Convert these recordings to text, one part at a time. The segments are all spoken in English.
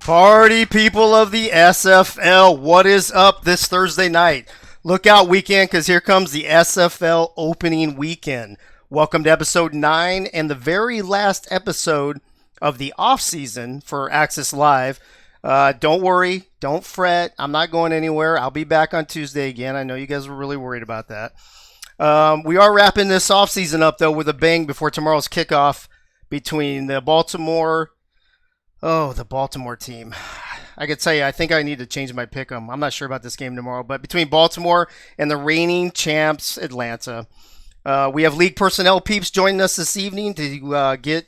Party people of the SFL, what is up this Thursday night? Look out weekend, because here comes the SFL opening weekend. Welcome to episode 9 and the very last episode of the off season for Access Live. Don't worry, don't fret. I'm not going anywhere. I'll be back on Tuesday again. I know you guys were really worried about that. We are wrapping this off season up though with a bang before tomorrow's kickoff between the Baltimore team. I could tell you, I think I need to change my pick 'em. I'm not sure about this game tomorrow, but between Baltimore and the reigning champs, Atlanta. We have league personnel peeps joining us this evening to get,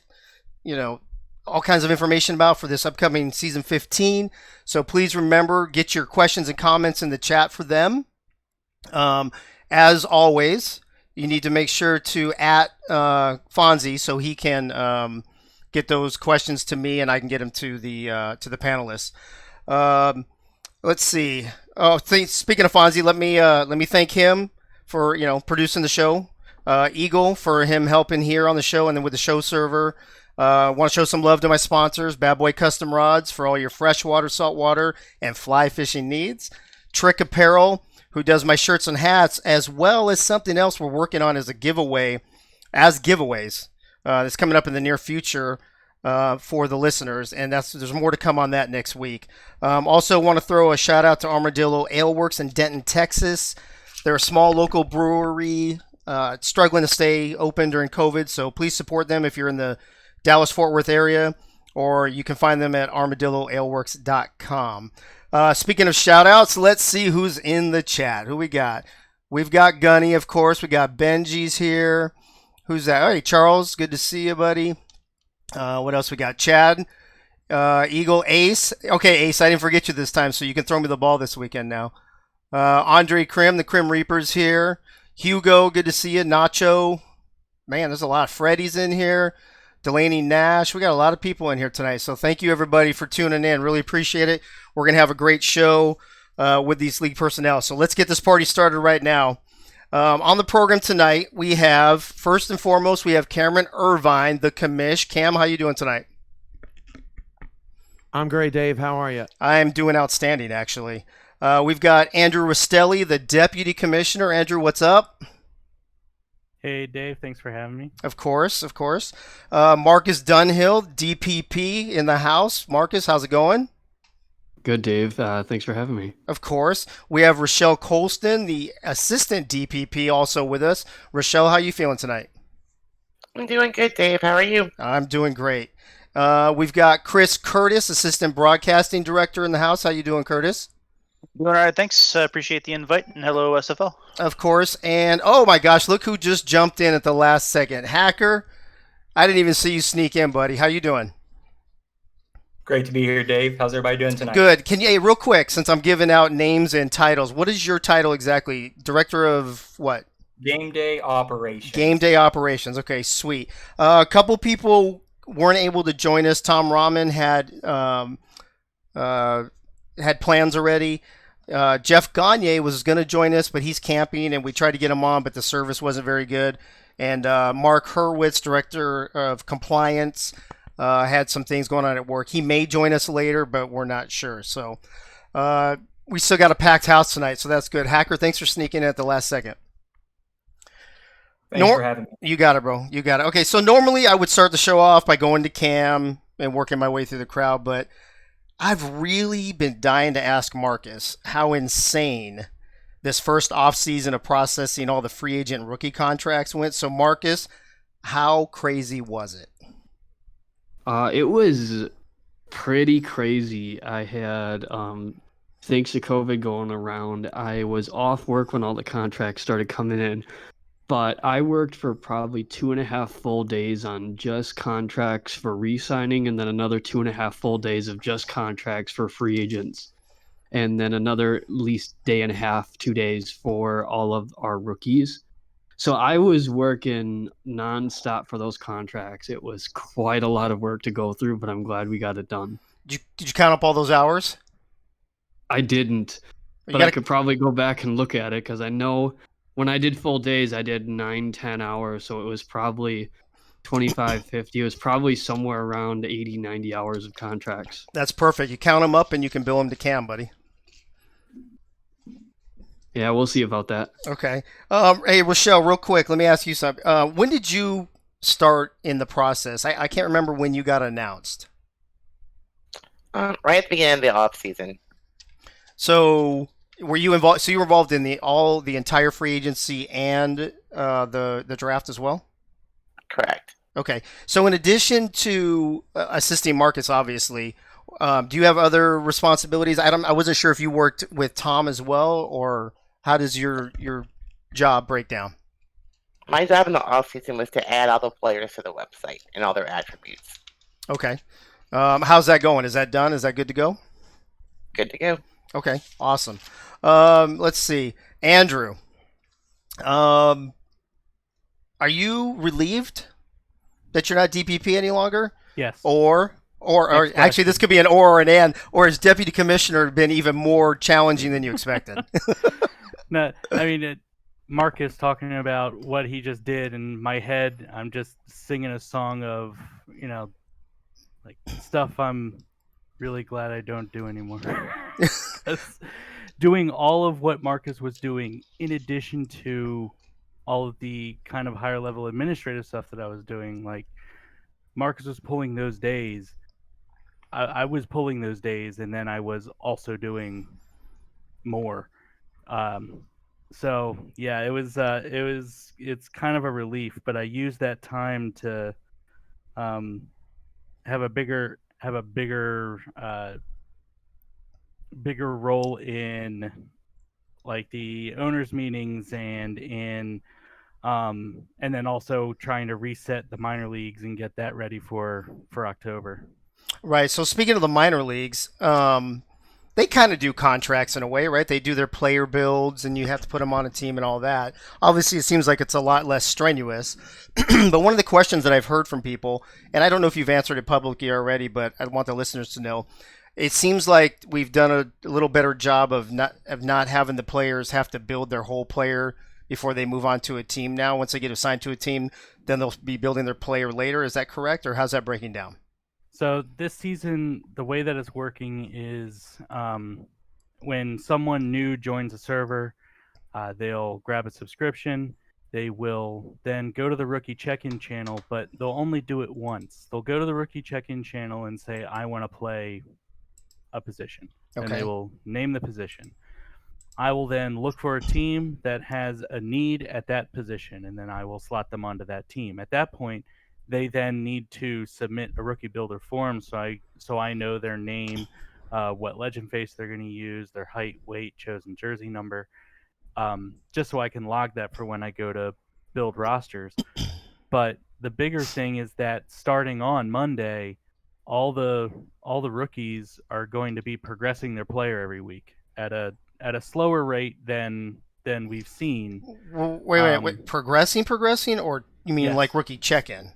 all kinds of information about for this upcoming season 15. So please remember, get your questions and comments in the chat for them. As always, you need to make sure to at Fonzie so he can get those questions to me and I can get them to the panelists. Let's see. Speaking of Fonzie, let me thank him for producing the show. Eagle for him helping here on the show and then with the show server. Want to show some love to my sponsors, Bad Boy Custom Rods for all your freshwater, saltwater, and fly fishing needs. Trick Apparel, who does my shirts and hats, as well as something else we're working on as a giveaway, as giveaways. That's coming up in the near future for the listeners, and there's more to come on that next week. Also want to throw a shout out to Armadillo Ale Works in Denton, Texas. They're a small local brewery struggling to stay open during COVID, so please support them if you're in the Dallas-Fort Worth area, or you can find them at armadilloaleworks.com. Speaking of shout outs, let's see who's in the chat. Who we got? We've got Gunny, of course. We got Benji's here. Who's that? Hey, Charles. Good to see you, buddy. What else we got? Chad, Eagle, Ace. Okay, Ace, I didn't forget you this time, so you can throw me the ball this weekend now. Andre Krim, the Krim Reaper's here. Hugo, good to see you. Nacho. Man, there's a lot of Freddy's in here. Delaney Nash. We got a lot of people in here tonight, so thank you, everybody, for tuning in. Really appreciate it. We're going to have a great show with these league personnel, so let's get this party started right now. On the program tonight, we have, first and foremost, we have Cameron Irvine, the commish. Cam, how you doing tonight? I'm great, Dave. How are you? I'm doing outstanding, actually. We've got Andrew Rastelli, the deputy commissioner. Andrew, what's up? Hey, Dave. Thanks for having me. Of course. Marcus Dunhill, DPP in the house. Marcus, how's it going? Good, Dave. Thanks for having me. Of course. We have Rochelle Colston, the assistant DPP, also with us. Rochelle, how are you feeling tonight? I'm doing good, Dave. How are you? I'm doing great. We've got Chris Curtis, assistant broadcasting director in the house. How you doing, Curtis? Doing all right, thanks. Appreciate the invite, and hello, SFL. Of course. And, oh my gosh, look who just jumped in at the last second. Hacker, I didn't even see you sneak in, buddy. How you doing? Great to be here, Dave. How's everybody doing tonight? Good. Can you, hey, real quick, since I'm giving out names and titles, what is your title exactly? Director of what? Game Day Operations. Game Day Operations. Okay, sweet. A couple people weren't able to join us. Tom Rahman had plans already. Jeff Gagne was going to join us, but he's camping, and we tried to get him on, but the service wasn't very good. And Mark Hurwitz, Director of Compliance, had some things going on at work. He may join us later, but we're not sure. So we still got a packed house tonight, so that's good. Hacker, thanks for sneaking in at the last second. Thanks for having me. You got it, bro. You got it. Okay, so normally I would start the show off by going to Cam and working my way through the crowd, but I've really been dying to ask Marcus how insane this first offseason of processing all the free agent and rookie contracts went. So, Marcus, how crazy was it? It was pretty crazy. I had, thanks to COVID going around, I was off work when all the contracts started coming in. but I worked for probably 2.5 full days on just contracts for re-signing, and then another 2.5 full days of just contracts for free agents, and then another at least day and a half, 2 days for all of our rookies. So I was working nonstop for those contracts. It was quite a lot of work to go through, but I'm glad we got it done. Did you count up all those hours? I didn't, You but I gotta, could probably go back and look at it because I know when I did full days, I did 9, 10 hours. So it was probably 25, 50. It was probably somewhere around 80, 90 hours of contracts. that's perfect. You count them up and you can bill them to Cam, buddy. Yeah, we'll see about that. Okay. Hey, Rochelle, real quick, let me ask you something. When did you start in the process? I can't remember when you got announced. Right at the beginning of the off season. So were you involved? So you were involved in the entire free agency and the draft as well? Correct. Okay. So in addition to assisting Marcus, obviously, do you have other responsibilities? I wasn't sure if you worked with Tom as well, or how does your job break down? My job in the off season was to add all the players to the website and all their attributes. Okay. How's that going? Is that done? Is that good to go? Good to go. Okay. Awesome. Let's see. Andrew, are you relieved that you're not DPP any longer? Yes. Or Next actually, this question. could be an or an and, or has Deputy Commissioner been even more challenging than you expected? No, I mean, Marcus talking about what he just did in my head. I'm just singing a song of, like stuff I'm really glad I don't do anymore. Doing all of what Marcus was doing, in addition to all of the kind of higher level administrative stuff that I was doing, like Marcus was pulling those days. I was pulling those days, and then I was also doing more. So yeah, it's kind of a relief, but I used that time to have a bigger bigger role in like the owners meetings and then also trying to reset the minor leagues and get that ready for October. Right. So speaking of the minor leagues, they kind of do contracts in a way, right? They do their player builds, and you have to put them on a team and all that. Obviously, it seems like it's a lot less strenuous. But one of the questions that I've heard from people, and I don't know if you've answered it publicly already, but I want the listeners to know, it seems like we've done a little better job of not having the players have to build their whole player before they move on to a team now. Once they get assigned to a team, then they'll be building their player later. Is that correct, or how's that breaking down? So this season, the way that it's working is when someone new joins a server, they'll grab a subscription. They will then go to the rookie check-in channel, but they'll only do it once. They'll go to the rookie check-in channel and say, I want to play a position. And Okay. they will name the position. I will then look for a team that has a need at that position, and then I will slot them onto that team. At that point, they then need to submit a rookie builder form, so I know their name, what legend face they're going to use, their height, weight, chosen jersey number, just so I can log that for when I go to build rosters. But the bigger thing is that starting on Monday, all the rookies are going to be progressing their player every week at a slower rate than we've seen. Wait. Progressing, or you mean Yes. like rookie check-in?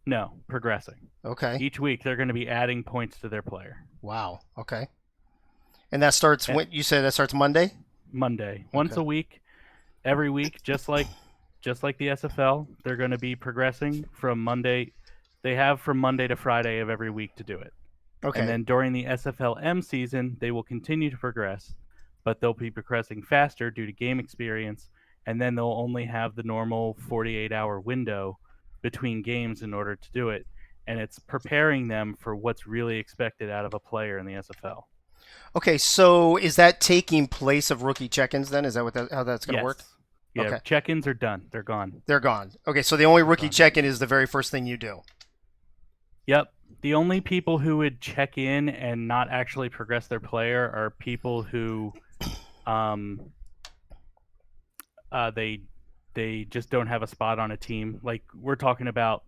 No, progressing. Okay. Each week they're going to be adding points to their player. Wow. Okay. And that starts And- when you said that starts Monday? Monday, once Okay. a week, every week, just like the SFL. They're going to be progressing from Monday. They have from Monday to Friday of every week to do it. Okay. And then during the SFLM season, they will continue to progress, but they'll be progressing faster due to game experience, and then they'll only have the normal 48-hour window between games in order to do it. And it's preparing them for what's really expected out of a player in the SFL. Okay, so is that taking place of rookie check-ins then? Is that how that's going to work? Yeah, Okay. check-ins are done. They're gone. They're gone. Okay, so the only rookie Gone. check-in is the very first thing you do. Yep. The only people who would check in and not actually progress their player are people who they they just don't have a spot on a team. Like, we're talking about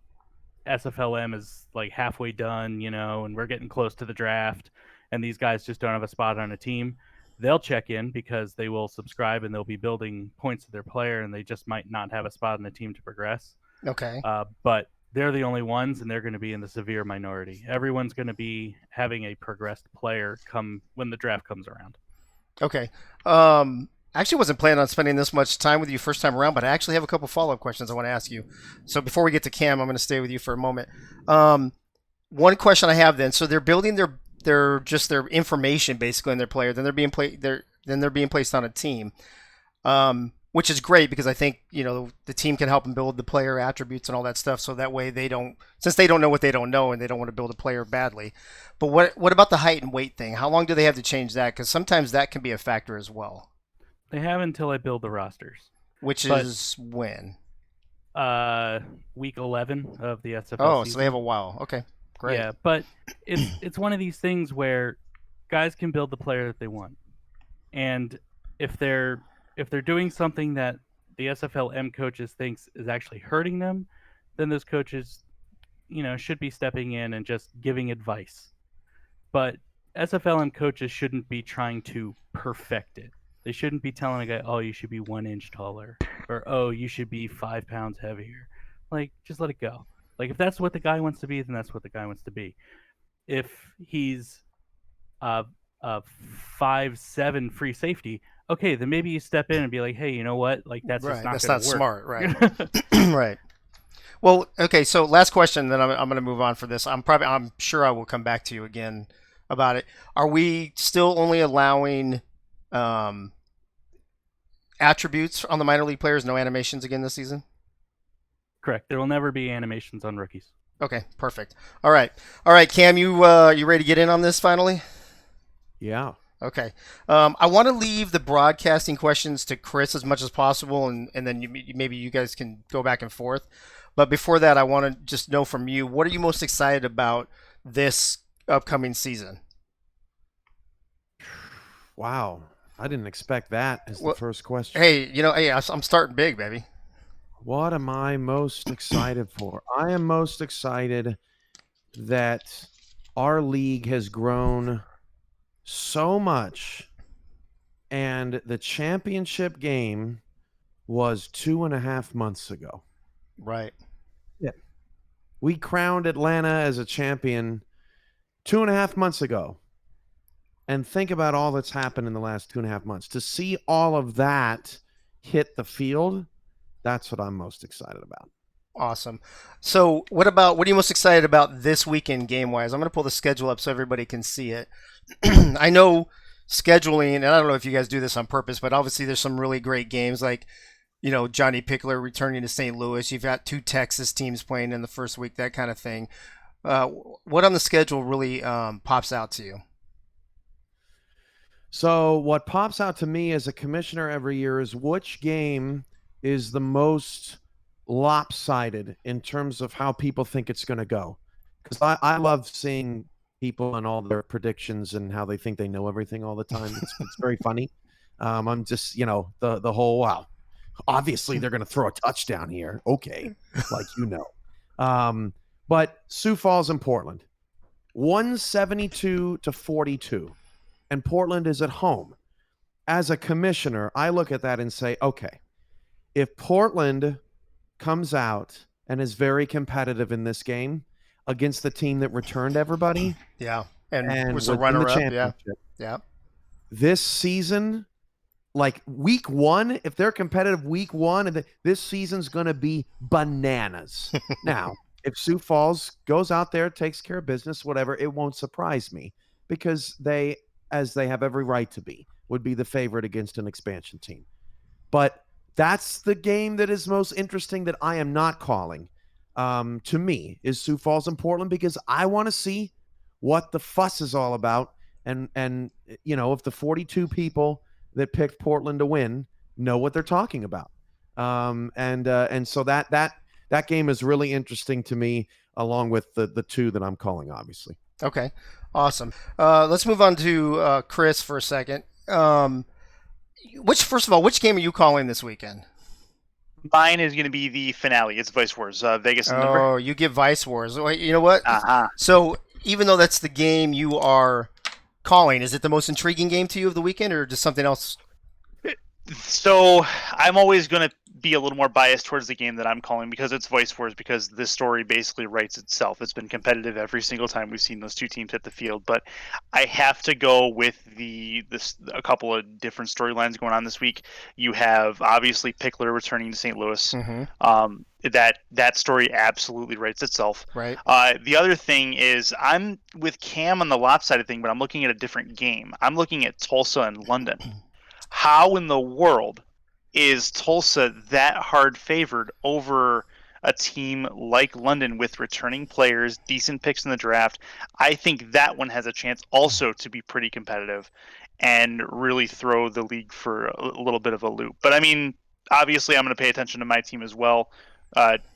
SFLM is like halfway done, and we're getting close to the draft, and these guys just don't have a spot on a team. They'll check in because they will subscribe and they'll be building points to their player, and they just might not have a spot on the team to progress. Okay. But they're the only ones, and they're going to be in the severe minority. Everyone's going to be having a progressed player come when the draft comes around. Okay. I actually wasn't planning on spending this much time with you first time around, but I actually have a couple follow-up questions I want to ask you. So before we get to Cam, I'm going to stay with you for a moment. One question I have then, so they're building their information basically on their player, then they're being placed on a team, which is great because I think the team can help them build the player attributes and all that stuff. So that way since they don't know what they don't know and they don't want to build a player badly. But what about the height and weight thing? How long do they have to change that? Because sometimes that can be a factor as well. They have until I build the rosters. Which is when? Week 11 of the SFL Oh, season. so they have a while. Okay, great. Yeah, but it's one of these things where guys can build the player that they want, and if they're doing something that the SFLM coaches thinks is actually hurting them, then those coaches, should be stepping in and just giving advice. But SFLM coaches shouldn't be trying to perfect it. They shouldn't be telling a guy, oh, you should be 1 inch taller, or oh, you should be 5 pounds heavier. Like, just let it go. Like, if that's what the guy wants to be, then that's what the guy wants to be. If he's a 5'7" free safety, okay, then maybe you step in and be like, hey, you know what? Like, that's just not That's gonna not work. smart, right? Right. Well, okay. So last question, then I'm going to move on for this. I'm sure I will come back to you again about it. Are we still only allowing attributes on the minor league players? No animations again this season? Correct. There will never be animations on rookies. Okay, perfect. All right, Cam, you ready to get in on this finally? Yeah. Okay. I want to leave the broadcasting questions to Chris as much as possible, and then maybe you guys can go back and forth. But before that, I want to just know from you, what are you most excited about this upcoming season? Wow. I didn't expect that as the first question. Hey, I'm starting big, baby. What am I most excited for? I am most excited that our league has grown so much, and the championship game was 2.5 months ago. Right. Yeah. We crowned Atlanta as a champion 2.5 months ago. And think about all that's happened in the last 2.5 months. To see all of that hit the field, that's what I'm most excited about. Awesome. So what are you most excited about this weekend game-wise? I'm going to pull the schedule up so everybody can see it. I know scheduling, and I don't know if you guys do this on purpose, but obviously there's some really great games like, Johnny Pickler returning to St. Louis. You've got 2 Texas teams playing in the first week, that kind of thing. What on the schedule really pops out to you? So what pops out to me as a commissioner every year is which game is the most lopsided in terms of how people think it's going to go. Because I love seeing people and all their predictions and how they think they know everything all the time. It's very funny. I'm just, the whole, wow, obviously they're going to throw a touchdown here. Okay, But Sioux Falls and Portland, 172-42. And Portland is at home. As a commissioner, I look at that and say, okay, if Portland comes out and is very competitive in this game against the team that returned everybody, and was a within runner-up, yeah. This season, like week 1, if they're competitive week 1, this season's going to be bananas. Now, if Sioux Falls goes out there, takes care of business, whatever, it won't surprise me because they, as they have every right to be, would be the favorite against an expansion team. But that's the game that is most interesting that I am not calling. To me, is Sioux Falls and Portland, because I want to see what the fuss is all about. And if the 42 people that picked Portland to win know what they're talking about. And so that game is really interesting to me, along with the 2 that I'm calling, obviously. Okay, awesome. Let's move on to Chris for a second. Which game are you calling this weekend? Mine is going to be the finale. It's Vice Wars, Vegas and Denver. Oh, you give Vice Wars. Wait, you know what? Uh-huh. So even though that's the game you are calling, is it the most intriguing game to you of the weekend, or just something else? So I'm always going to be a little more biased towards the game that I'm calling because it's Vice Wars, because this story basically writes itself. It's been competitive every single time we've seen those two teams hit the field, but I have to go with a couple of different storylines going on this week. You have obviously Pickler returning to St. Louis. Mm-hmm. That story absolutely writes itself. Right. The other thing is I'm with Cam on the lopsided thing, but I'm looking at a different game. I'm looking at Tulsa and London. How in the world is Tulsa that hard favored over a team like London with returning players, decent picks in the draft? I think that one has a chance also to be pretty competitive and really throw the league for a little bit of a loop. But I mean, obviously, I'm going to pay attention to my team as well.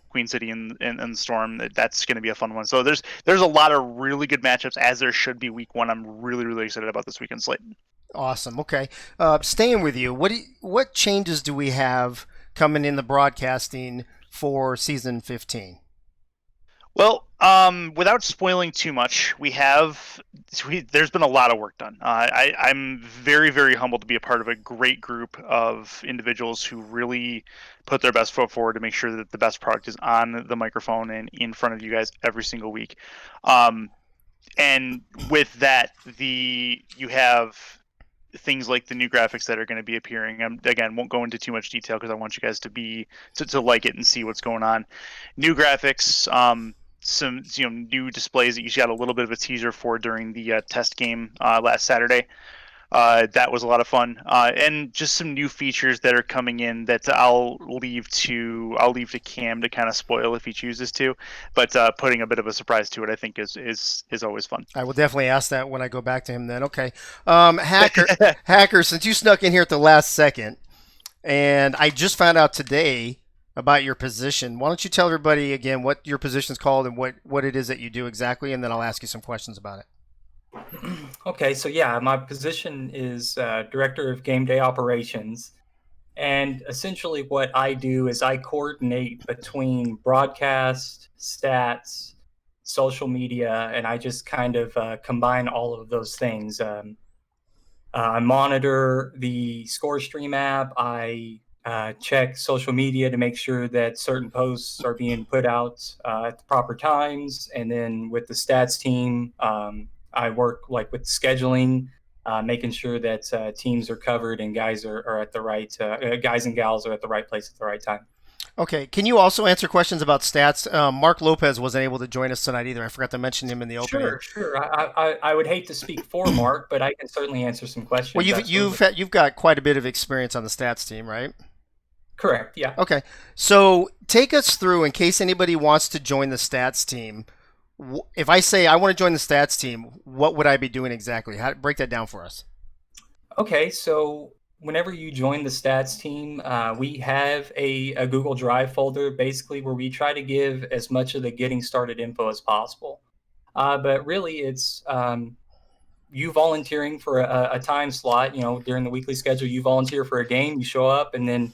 Queen City and Storm. That's going to be a fun one. So there's a lot of really good matchups, as there should be week one. I'm really excited about this weekend slate. Awesome. Okay. Staying with you, what changes do we have coming in the broadcasting for season 15? Well, without spoiling too much, there's been a lot of work done. I'm very humbled to be a part of a great group of individuals who really put their best foot forward to make sure that the best product is on the microphone and in front of you guys every single week. And with that, you have things like the new graphics that are going to be appearing. Again, won't go into too much detail because I want you guys to like it and see what's going on. New graphics, some new displays that you got a little bit of a teaser for during the test game last Saturday. That was a lot of fun, and just some new features that are coming in that I'll leave to Cam to kind of spoil if he chooses to. But putting a bit of a surprise to it, I think is always fun. I will definitely ask that when I go back to him then. Okay. Hacker, since you snuck in here at the last second, and I just found out today about your position, why don't you tell everybody again what your position's called and what it is that you do exactly, and then I'll ask you some questions about it. Okay, so yeah, my position is Director of Game Day Operations. And essentially what I do is I coordinate between broadcast, stats, social media, and I just kind of combine all of those things. I monitor the ScoreStream app. I check social media to make sure that certain posts are being put out at the proper times. And then with the stats team, I work like with scheduling, making sure that teams are covered and guys are at the right guys and gals are at the right place at the right time. Okay. Can you also answer questions about stats? Mark Lopez wasn't able to join us tonight either. I forgot to mention him in the opening. Sure. I would hate to speak for Mark, but I can certainly answer some questions. Well, you've got quite a bit of experience on the stats team, right? Correct. Yeah. Okay. So take us through, in case anybody wants to join the stats team. If I say I want to join the stats team, what would I be doing exactly? Break that down for us. Okay, so whenever you join the stats team, we have a Google Drive folder basically where we try to give as much of the getting started info as possible. But really, it's you volunteering for a time slot. During the weekly schedule, you volunteer for a game, you show up, and then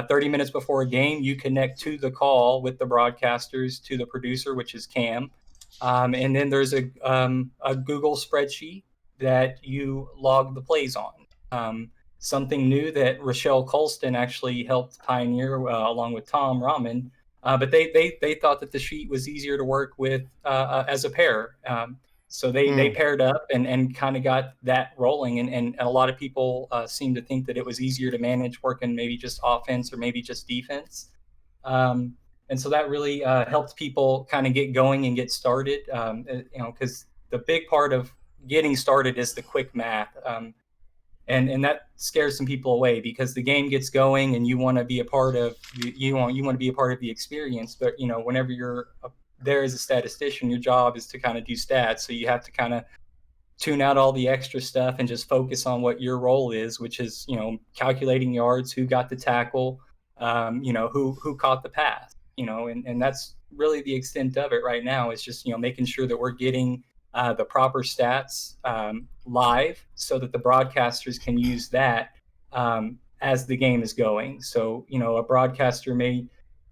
30 minutes before a game, you connect to the call with the broadcasters to the producer, which is Cam. And then there's a Google spreadsheet that you log the plays on. Something new that Rochelle Colston actually helped pioneer along with Tom Rahman. But they thought that the sheet was easier to work with as a pair. So they paired up and kind of got that rolling. And a lot of people seem to think that it was easier to manage working maybe just offense or maybe just defense. And so that really helped people kind of get going and get started, because the big part of getting started is the quick math. And that scares some people away because the game gets going and you want to be a part of the experience. But whenever you're there as a statistician, your job is to kind of do stats. So you have to kind of tune out all the extra stuff and just focus on what your role is, which is calculating yards, who got the tackle, who caught the pass. And that's really the extent of it right now, is just making sure that we're getting the proper stats live so that the broadcasters can use that as the game is going. So, a broadcaster may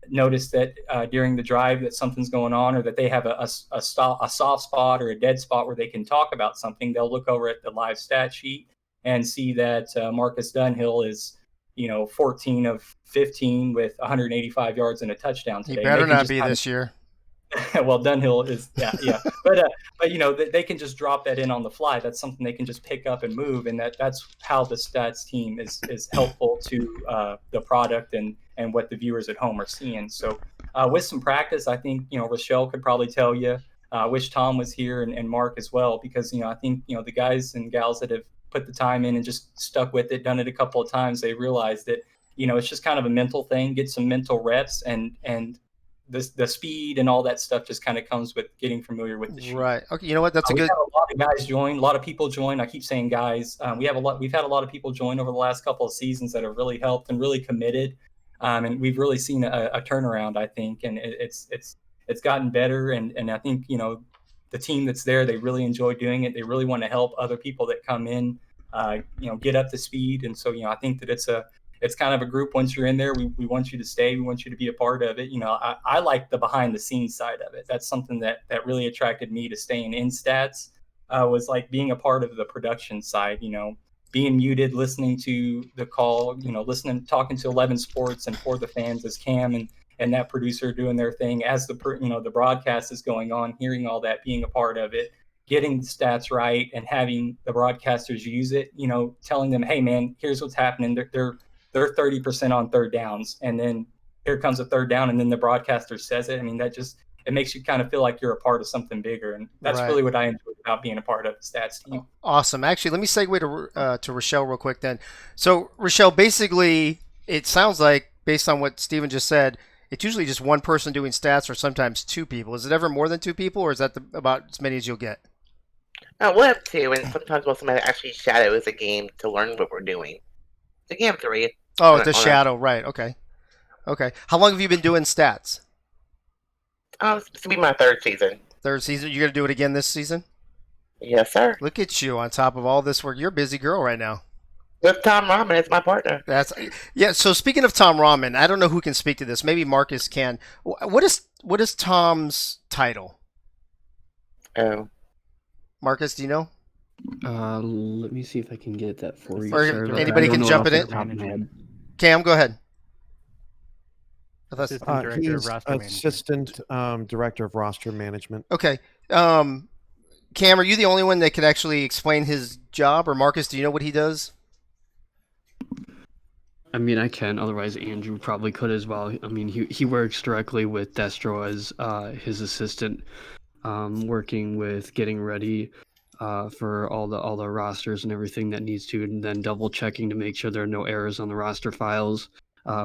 notice that during the drive that something's going on, or that they have a soft spot or a dead spot where they can talk about something. They'll look over at the live stat sheet and see that Marcus Dunhill is 14 of 15 with 185 yards and a touchdown today. He better not be this year. Well, Dunhill is, yeah. But they can just drop that in on the fly. That's something they can just pick up and move, and that's how the stats team is helpful to the product and what the viewers at home are seeing. So with some practice, I think Rochelle could probably tell you. I wish Tom was here and Mark as well, because I think the guys and gals that have put the time in and just stuck with it, done it a couple of times, they realize that it's just kind of a mental thing. Get some mental reps, and the speed and all that stuff just kind of comes with getting familiar with the sheet. Right. Okay. You know what? That's a We've good. had a lot of guys join. A lot of people join. I keep saying guys. We've had a lot of people join over the last couple of seasons that have really helped and really committed. And we've really seen a turnaround, I think, and it's gotten better. And I think the team that's there, they really enjoy doing it. They really want to help other people that come in, get up to speed. And so I think that it's kind of a group. Once you're in there, we want you to stay. We want you to be a part of it. I like the behind the scenes side of it. That's something that really attracted me to staying in stats, was like being a part of the production side, being muted, listening to the call, talking to 11 Sports and For the Fans as Cam and that producer doing their thing as the broadcast is going on, hearing all that, being a part of it, getting the stats right, and having the broadcasters use it, telling them, hey man, here's what's happening. They're 30% on third downs, and then here comes a third down, and then the broadcaster says it. I mean, it makes you kind of feel like you're a part of something bigger, and that's Right. really what I enjoy about being a part of the stats team. Awesome. Actually, let me segue to Rochelle real quick then. So, Rochelle, basically, it sounds like, based on what Steven just said, it's usually just one person doing stats, or sometimes two people. Is it ever more than two people, or is that about as many as you'll get? We'll have two, and sometimes we'll somebody actually shadows a game to learn what we're doing. The game 3. Oh, the shadow, right. Okay. How long have you been doing stats? This will be my 3rd season. Third season? You're going to do it again this season? Yes, sir. Look at you on top of all this work. You're a busy girl right now. With Tom Rahman as my partner. Yeah. So speaking of Tom Rahman, I don't know who can speak to this. Maybe Marcus can. What is Tom's title? Oh. Marcus, do you know? Let me see if I can get that for you. Or Sorry about anybody that. I can don't know jump off in the it? top of my head. Cam, go ahead. Assistant director of He's roster management. assistant director of roster management. Okay. Cam, are you the only one that could actually explain his job? Or Marcus, do you know what he does? I mean, I can. Otherwise, Andrew probably could as well. I mean, he works directly with Destro as his assistant, working with getting ready for all the rosters and everything that needs to, and then double checking to make sure there are no errors on the roster files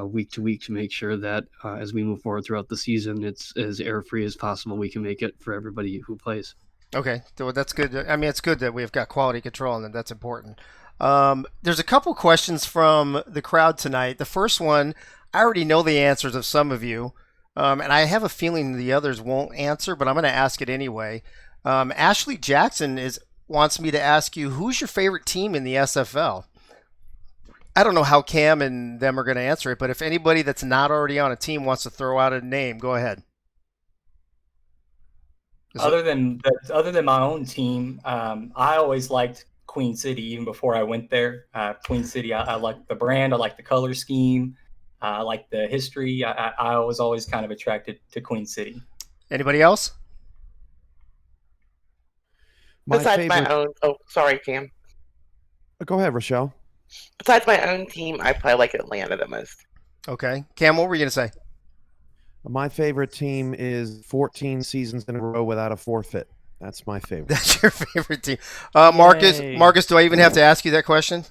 week to week to make sure that as we move forward throughout the season, it's as error free as possible. We can make it for everybody who plays. Okay, so that's good. I mean, it's good that we've got quality control, and that's important. There's a couple questions from the crowd tonight. The first one, I already know the answers of some of you, and I have a feeling the others won't answer, but I'm going to ask it anyway. Ashley Jackson wants me to ask you, who's your favorite team in the SFL? I don't know how Cam and them are going to answer it, but if anybody that's not already on a team wants to throw out a name, go ahead. Other than my own team, I always liked Queen City even before I went there. Queen City, I like the brand, I like the color scheme, I like the history. I was always kind of attracted to Queen City. Anybody else? Besides my own, sorry, Cam. Go ahead, Rochelle. Besides my own team, I probably like Atlanta the most. Okay. Cam, what were you going to say? My favorite team is 14 seasons in a row without a forfeit. That's my favorite. That's your favorite team. Marcus, Yay. Marcus, do I even have to ask you that question?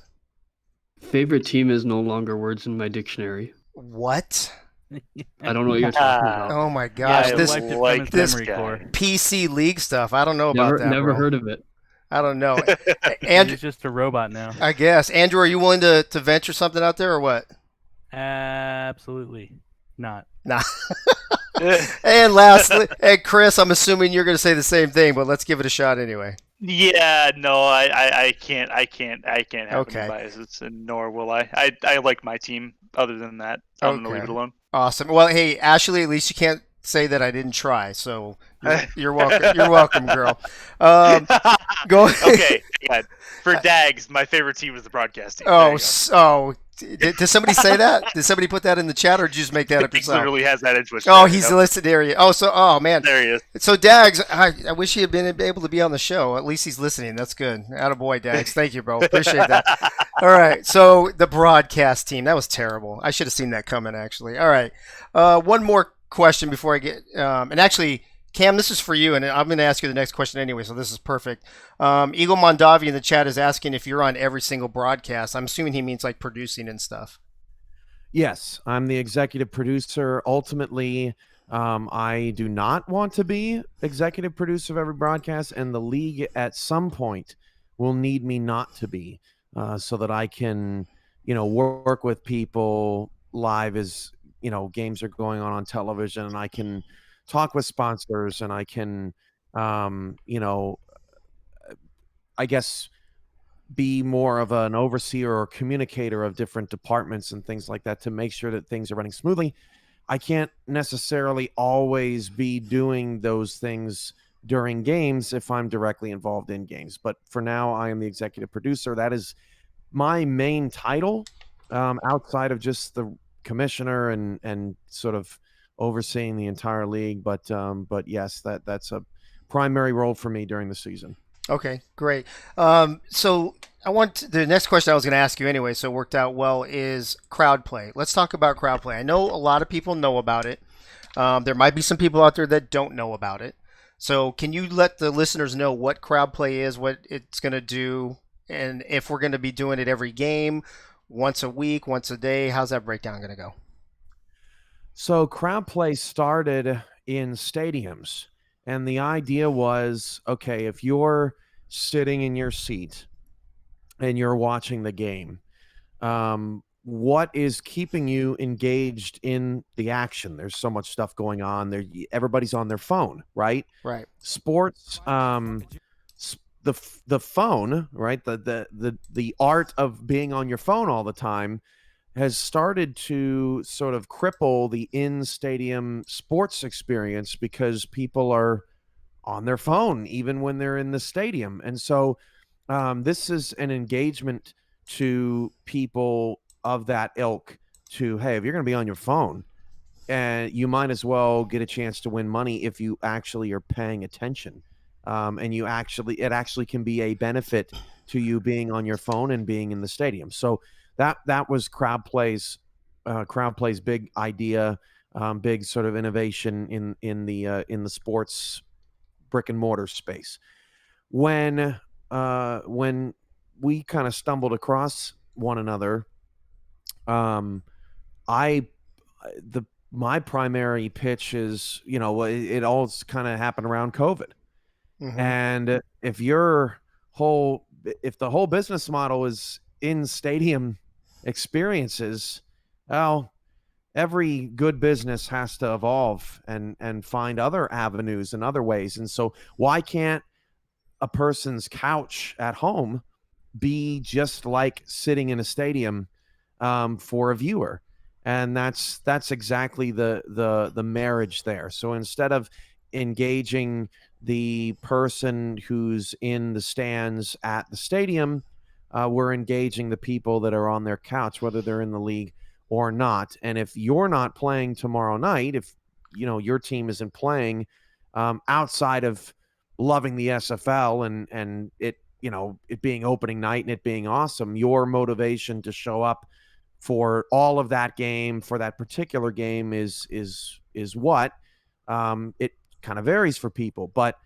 Favorite team is no longer words in my dictionary. What? I don't know what you're talking about. Oh my gosh, Yeah, this selected like from its this memory core. PC League stuff. I don't know about that. Never bro. heard of it. I don't know. Andrew, He's just a robot now. I guess. Andrew, are you willing to venture something out there or what? Absolutely not. Nah. And lastly, and Chris, I'm assuming you're going to say the same thing, but let's give it a shot anyway. Yeah, no, I can't have any Okay. biases, and nor will I like my team. Other than that, I'm gonna leave Okay. it alone. Awesome. Well, hey, Ashley, at least you can't say that I didn't try. So you're welcome. You're welcome, girl. Um, go. Okay, hang on. For Dags, my favorite team is the broadcast team. There Oh, you go. did somebody say that? Did somebody put that in the chat, or did you just make that up Dags yourself? literally has that in Twitch. Oh, There, he's yep. listed area. Oh man. There he is. So Dags, I wish he had been able to be on the show. At least he's listening. That's good. Attaboy, Dags. Thank you, bro. Appreciate that. All right. So the broadcast team, that was terrible. I should have seen that coming, actually. All right. One more question before I get, and actually, Cam, this is for you, and I'm going to ask you the next question anyway, so this is perfect. Eagle Mondavi in the chat is asking if you're on every single broadcast. I'm assuming he means like producing and stuff. Yes, I'm the executive producer. Ultimately, I do not want to be executive producer of every broadcast, and the league at some point will need me not to be, so that I can, work with people live as games are going on television, and I can talk with sponsors, and I can, I guess be more of an overseer or communicator of different departments and things like that to make sure that things are running smoothly. I can't necessarily always be doing those things during games if I'm directly involved in games. But for now, I am the executive producer. That is my main title, outside of just the commissioner and sort of overseeing the entire league. But yes, that's a primary role for me during the season. Okay, great. So the next question I was going to ask you anyway, so it worked out well, is crowd play. Let's talk about crowd play. I know a lot of people know about it. There might be some people out there that don't know about it. So can you let the listeners know what crowd play is, what it's going to do, and if we're going to be doing it every game, once a week, once a day? How's that breakdown going to go? So crowd play started in stadiums, and the idea was, okay, if you're sitting in your seat and you're watching the game, what is keeping you engaged in the action? There's so much stuff going on there. Everybody's on their phone, right? Right. Sports, the phone, right? The art of being on your phone all the time has started to sort of cripple the in-stadium sports experience because people are on their phone even when they're in the stadium. And so this is an engagement to people of that ilk to, hey, if you're going to be on your phone, and you might as well get a chance to win money if you actually are paying attention. And it actually can be a benefit to you being on your phone and being in the stadium. So that was crowd play's big idea, big sort of innovation in the sports brick and mortar space. When we kind of stumbled across one another, I the my primary pitch is, it all kind of happened around COVID. Mm-hmm. And if the whole business model is in stadium experiences, well, every good business has to evolve and find other avenues and other ways. And so why can't a person's couch at home be just like sitting in a stadium, for a viewer? And that's exactly the marriage there. So instead of engaging the person who's in the stands at the stadium, we're engaging the people that are on their couch, whether they're in the league or not. And if you're not playing tomorrow night, if your team isn't playing, outside of loving the SFL and it it being opening night and it being awesome, your motivation to show up for all of that game, for that particular game, is what, it kind of varies for people. But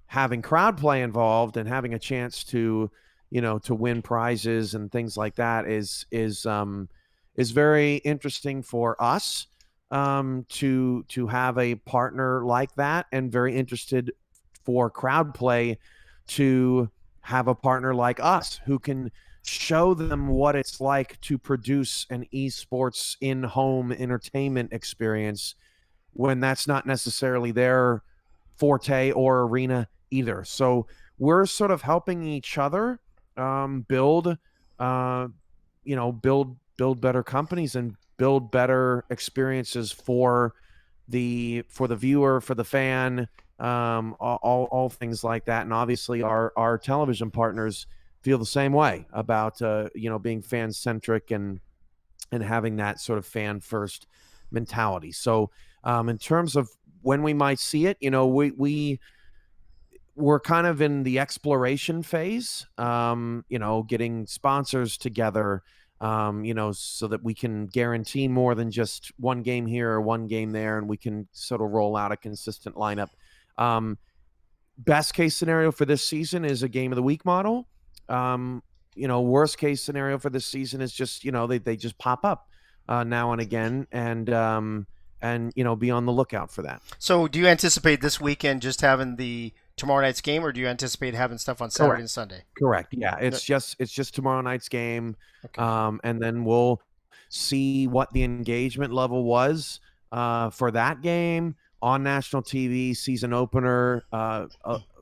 having crowd play involved and having a chance to to win prizes and things like that is very interesting for us, to have a partner like that, and very interested for crowd play to have a partner like us who can show them what it's like to produce an esports in-home entertainment experience when that's not necessarily their forte or arena either. So we're sort of helping each other build better companies and build better experiences for the viewer, for the fan, all things like that. And obviously our television partners feel the same way about being fan centric and having that sort of fan first mentality. So in terms of when we might see it, we're kind of in the exploration phase, getting sponsors together, so that we can guarantee more than just one game here or one game there, and we can sort of roll out a consistent lineup. Best case scenario for this season is a game of the week model. Worst case scenario for this season is just, they just pop up now and again, and be on the lookout for that. So do you anticipate this weekend just having the tomorrow night's game, or do you anticipate having stuff on Saturday and Sunday? Correct. Yeah, it's just tomorrow night's game, and then we'll see what the engagement level was for that game on national TV. Season opener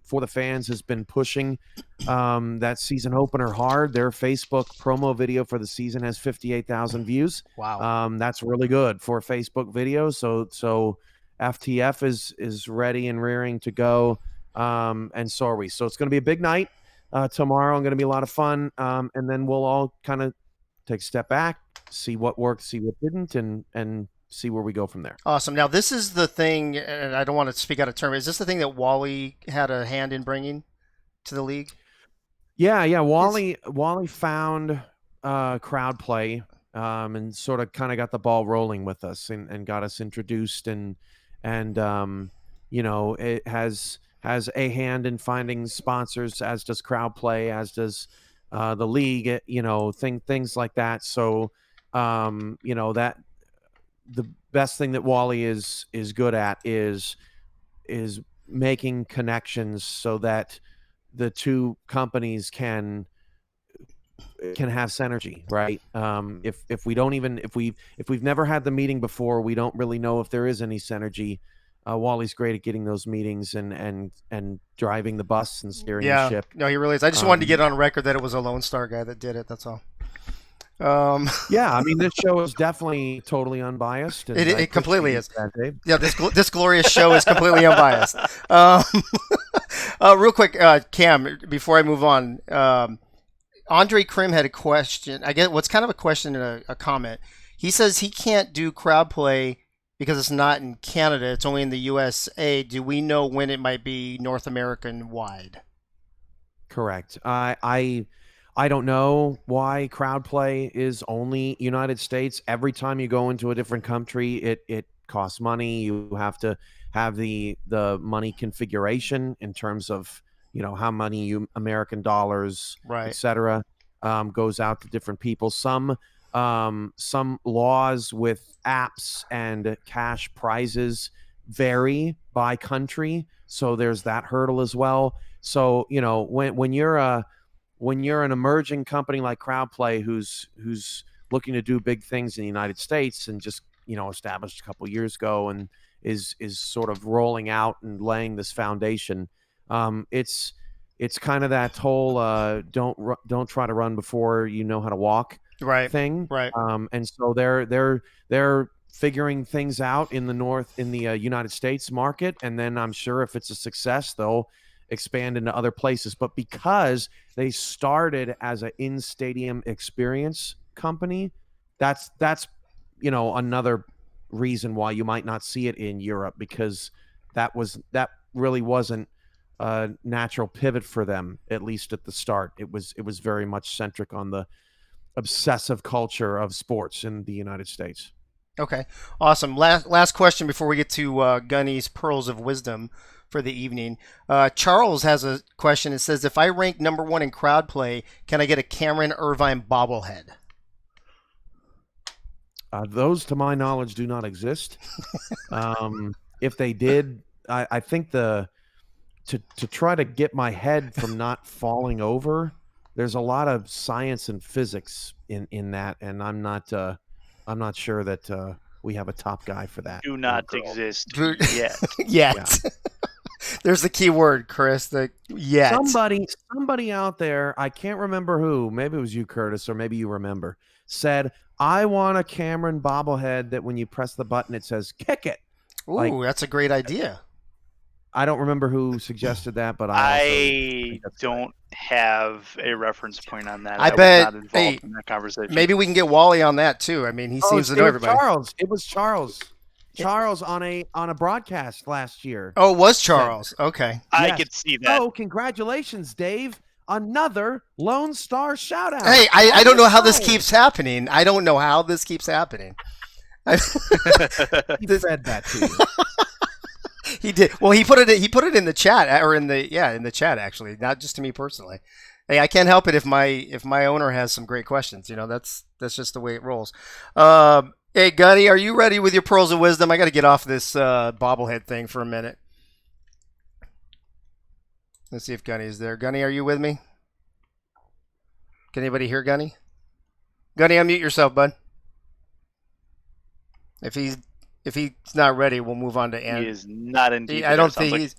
for the fans has been pushing that season opener hard. Their Facebook promo video for the season has 58,000 views. Wow, that's really good for a Facebook video. So FTF is ready and rearing to go. And so are we. So it's going to be a big night tomorrow. And going to be a lot of fun. And then we'll all kind of take a step back, see what worked, see what didn't, and see where we go from there. Awesome. Now this is the thing, and I don't want to speak out of turn. Is this the thing that Wally had a hand in bringing to the league? Yeah. Wally found crowd play and sort of kind of got the ball rolling with us and got us introduced and it has a hand in finding sponsors, as does crowd play, as does the league, things like that. So that the best thing that Wally is good at is making connections so that the two companies can have synergy, right? If we've never had the meeting before, we don't really know if there is any synergy. Wally's great at getting those meetings and driving the bus and steering the ship. No, he really is. I just wanted to get on record that it was a Lone Star guy that did it. That's all. Yeah, I mean, this show is definitely totally unbiased. And it completely is. That, Dave. Yeah, this glorious show is completely unbiased. Real quick, Cam, before I move on, Andre Krim had a question. I guess what's kind of a question and a comment. He says he can't do crowd play because it's not in Canada. It's only in the USA. Do we know when it might be North American wide? Correct. I don't know why crowd play is only United States. Every time you go into a different country, it costs money. You have to have the money configuration in terms of how many American dollars, right, etc., goes out to different people. Some laws with apps and cash prizes vary by country, so there's that hurdle as well. So when you're an emerging company like Crowdplay who's looking to do big things in the United States and just established a couple of years ago and is sort of rolling out and laying this foundation, it's kind of that whole don't try to run before you know how to walk thing, right? And so they're figuring things out in the United States market, and then I'm sure if it's a success, they'll expand into other places. But because they started as an in-stadium experience company, that's another reason why you might not see it in Europe, because that really wasn't a natural pivot for them, at least at the start. It was very much centric on the obsessive culture of sports in the United States. Okay, awesome. Last question before we get to Gunny's pearls of wisdom for the evening. Charles has a question. It says, if I rank number one in crowd play, can I get a Cameron Irvine bobblehead? Those, to my knowledge, do not exist. If they did, I think to try to get my head from not falling over, there's a lot of science and physics in that, and I'm not sure that we have a top guy for that. Do not exist yet. Yet. There's the key word, Chris. The yet. Somebody out there, I can't remember who, maybe it was you, Curtis, or maybe you remember, said, I want a Cameron bobblehead that when you press the button, it says kick it. Ooh, that's a great idea. I don't remember who suggested that, but I don't have a reference point on that. I was bet- not involved hey, in that conversation. Maybe we can get Wally on that too. I mean, he seems to know everybody. It was Charles. Charles on a broadcast last year. Oh, it was Charles. Okay. I Yes. could see that. Oh, congratulations, Dave. Another Lone Star shout out. Hey, I don't know how this show. keeps happening. I don't know how this keeps happening. He said that to you. He did. Well, he put it in the chat or in the chat actually, not just to me personally. Hey, I can't help it if my owner has some great questions. You know, that's just the way it rolls. Hey, Gunny, are you ready with your pearls of wisdom? I got to get off this bobblehead thing for a minute. Let's see if Gunny is there. Gunny, are you with me? Can anybody hear Gunny? Gunny, unmute yourself, bud. If he's not ready, we'll move on to Andy. He is not indeed. I don't think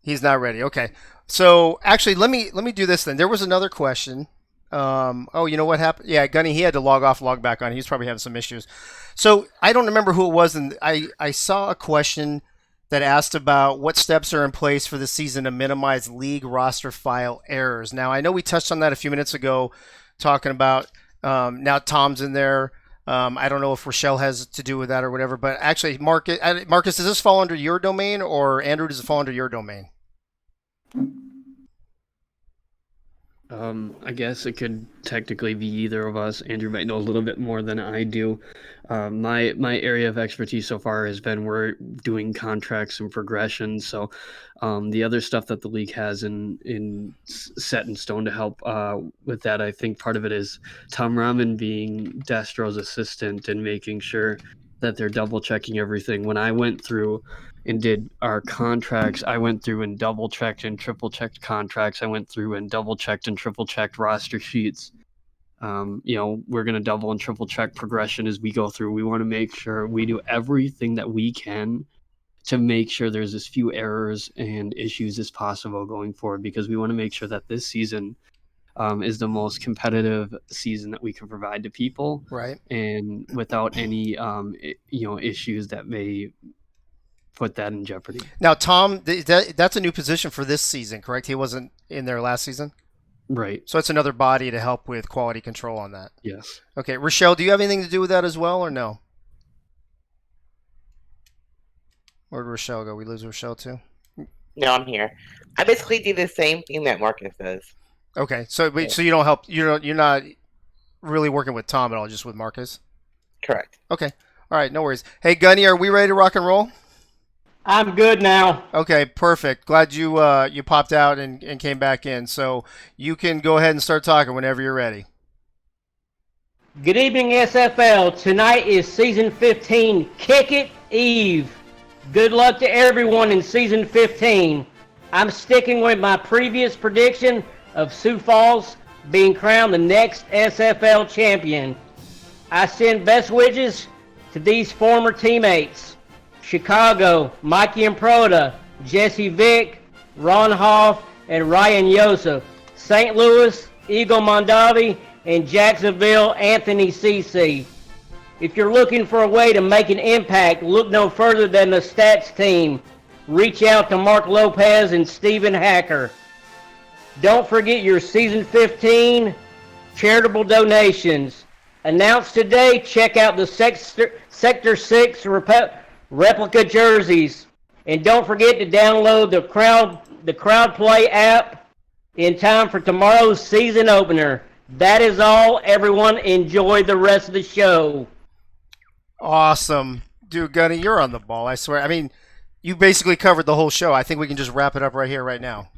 he's not ready. Okay. So actually, let me do this then. There was another question. Oh, you know what happened? Yeah, Gunny, he had to log off, log back on. He was probably having some issues. So I don't remember who it was, and I saw a question that asked about what steps are in place for the season to minimize league roster file errors. Now, I know we touched on that a few minutes ago, talking about now Tom's in there. I don't know if Rochelle has to do with that or whatever, but actually, Marcus, does this fall under your domain, or Andrew, does it fall under your domain? I guess it could technically be either of us. Andrew might know a little bit more than I do. My area of expertise so far has been we're doing contracts and progressions. So the other stuff that the league has in set in stone to help with that, I think part of it is Tom Rahman being Destro's assistant and making sure that they're double checking everything. When I went through and did our contracts, I went through and double checked and triple checked contracts. I went through and double checked and triple checked roster sheets. We're going to double and triple check progression as we go through. We want to make sure we do everything that we can to make sure there's as few errors and issues as possible going forward, because we want to make sure that this season is the most competitive season that we can provide to people. Right. And without any, issues that may put that in jeopardy. Now, Tom, that's a new position for this season, correct? He wasn't in there last season? Right. So it's another body to help with quality control on that. Yes. Okay. Rochelle, do you have anything to do with that as well, or no? Where'd Rochelle go? We lose Rochelle too? No, I'm here. I basically do the same thing that Marcus does. Okay. So you don't help, you're not really working with Tom at all, just with Marcus? Correct. Okay. All right. No worries. Hey, Gunny, are we ready to rock and roll? I'm good now. Okay, perfect. Glad you you popped out and came back in. So you can go ahead and start talking whenever you're ready. Good evening, SFL. Tonight is Season 15, Kick It Eve. Good luck to everyone in Season 15. I'm sticking with my previous prediction of Sioux Falls being crowned the next SFL champion. I send best wishes to these former teammates. Chicago, Mikey Improda, Jesse Vick, Ron Hoff, and Ryan Yosef. St. Louis, Eagle Mondavi, and Jacksonville, Anthony Cece. If you're looking for a way to make an impact, look no further than the stats team. Reach out to Mark Lopez and Steven Hacker. Don't forget your Season 15 charitable donations. Announced today, check out the Sector 6 replica jerseys, and don't forget to download the Crowd Play app in time for tomorrow's season opener. That is all. Everyone enjoy the rest of the show. Awesome. Dude, Gunny, you're on the ball, I swear. I mean, you basically covered the whole show. I think we can just wrap it up right here, right now.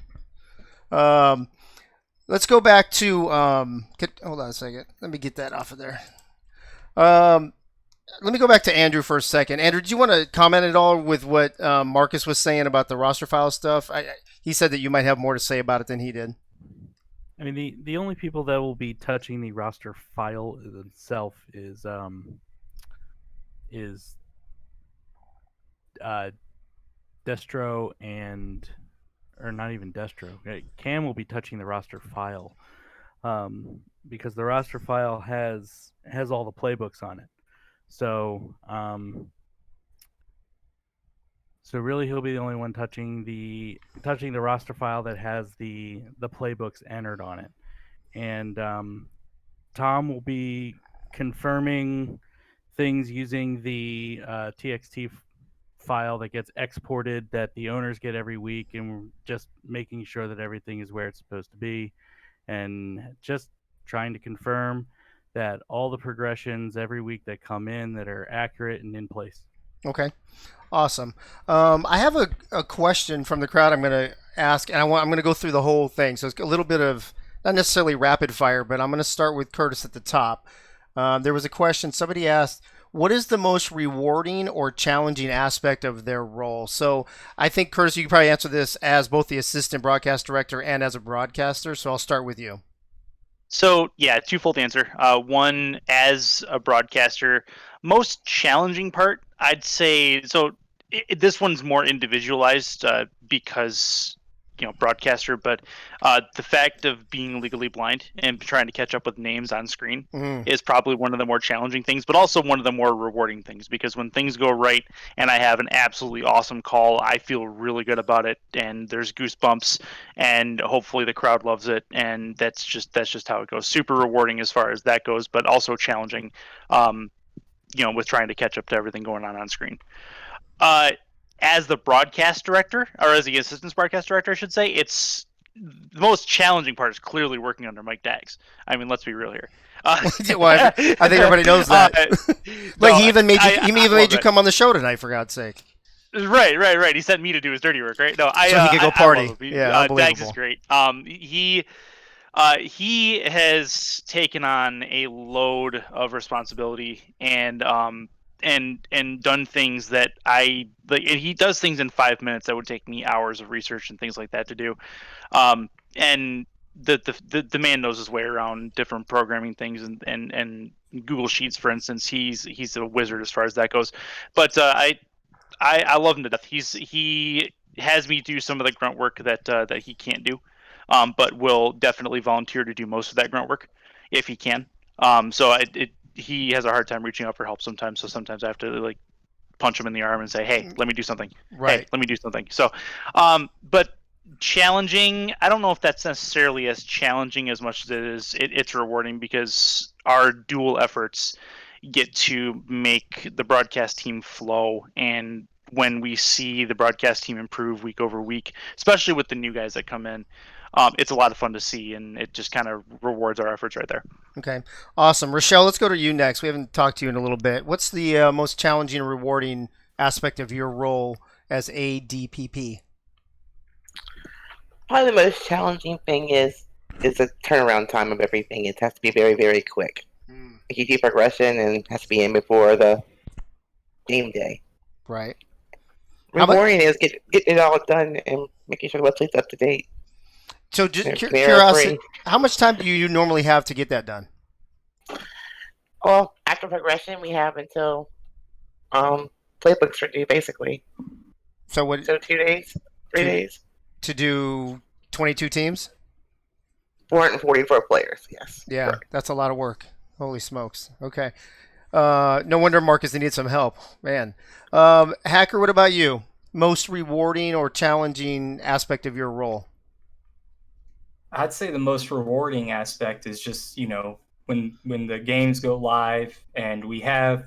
Let's go back to hold on a second. Let me get that off of there. Let me go back to Andrew for a second. Andrew, do you want to comment at all with what Marcus was saying about the roster file stuff? He said that you might have more to say about it than he did. I mean, the only people that will be touching the roster file itself is Destro and or not even Destro. Cam will be touching the roster file, because the roster file has all the playbooks on it. So so really, he'll be the only one touching the roster file that has the playbooks entered on it, and Tom will be confirming things using the TXT file that gets exported that the owners get every week, and just making sure that everything is where it's supposed to be, and just trying to confirm that all the progressions every week that come in that are accurate and in place. Okay. Awesome. I have a question from the crowd I'm going to ask, and I'm going to go through the whole thing. So it's a little bit of, not necessarily rapid fire, but I'm going to start with Curtis at the top. There was a question. Somebody asked, what is the most rewarding or challenging aspect of their role? So I think, Curtis, you can probably answer this as both the assistant broadcast director and as a broadcaster. So I'll start with you. So yeah, twofold answer. One, as a broadcaster, most challenging part, I'd say. So this one's more individualized because broadcaster, but the fact of being legally blind and trying to catch up with names on screen is probably one of the more challenging things, but also one of the more rewarding things, because when things go right and I have an absolutely awesome call, I feel really good about it, and there's goosebumps, and hopefully the crowd loves it, and that's just how it goes. Super rewarding as far as that goes, but also challenging, with trying to catch up to everything going on screen. As the broadcast director, or as the assistant broadcast director, I should say, it's the most challenging part is clearly working under Mike Daggs. I mean, let's be real here. Well, I think everybody knows that. He even made you come on the show tonight, for God's sake. Right. He sent me to do his dirty work, right? No, so he could go party. Yeah, Daggs is great. He has taken on a load of responsibility and done things that I like. He does things in 5 minutes that would take me hours of research and things like that to do. And the man knows his way around different programming things and Google Sheets, for instance. He's a wizard as far as that goes. But I love him to death. He has me do some of the grunt work that he can't do, but will definitely volunteer to do most of that grunt work if he can. He has a hard time reaching out for help sometimes, so sometimes I have to punch him in the arm and say, "Hey, let me do something." Right. Hey, let me do something. So, but challenging, I don't know if that's necessarily as challenging as much as it's rewarding, because our dual efforts get to make the broadcast team flow, and when we see the broadcast team improve week over week, especially with the new guys that come in, it's a lot of fun to see, and it just kind of rewards our efforts right there. Okay, awesome. Rochelle, let's go to you next. We haven't talked to you in a little bit. What's the most challenging and rewarding aspect of your role as ADPP? Probably the most challenging thing is the turnaround time of everything. It has to be very, very quick. Like, you keep progression and it has to be in before the game day. Right. Rewarding is getting it all done and making sure the website's up to date. So, just curiosity, how much time do you normally have to get that done? Well, after progression, we have until playbooks are due, basically. So 2 days, 3 days to do 22 teams. 444 players. Yes. Yeah, correct. That's a lot of work. Holy smokes. Okay. No wonder Marcus needed some help, man. Hacker, what about you? Most rewarding or challenging aspect of your role? I'd say the most rewarding aspect is just, when the games go live and we have,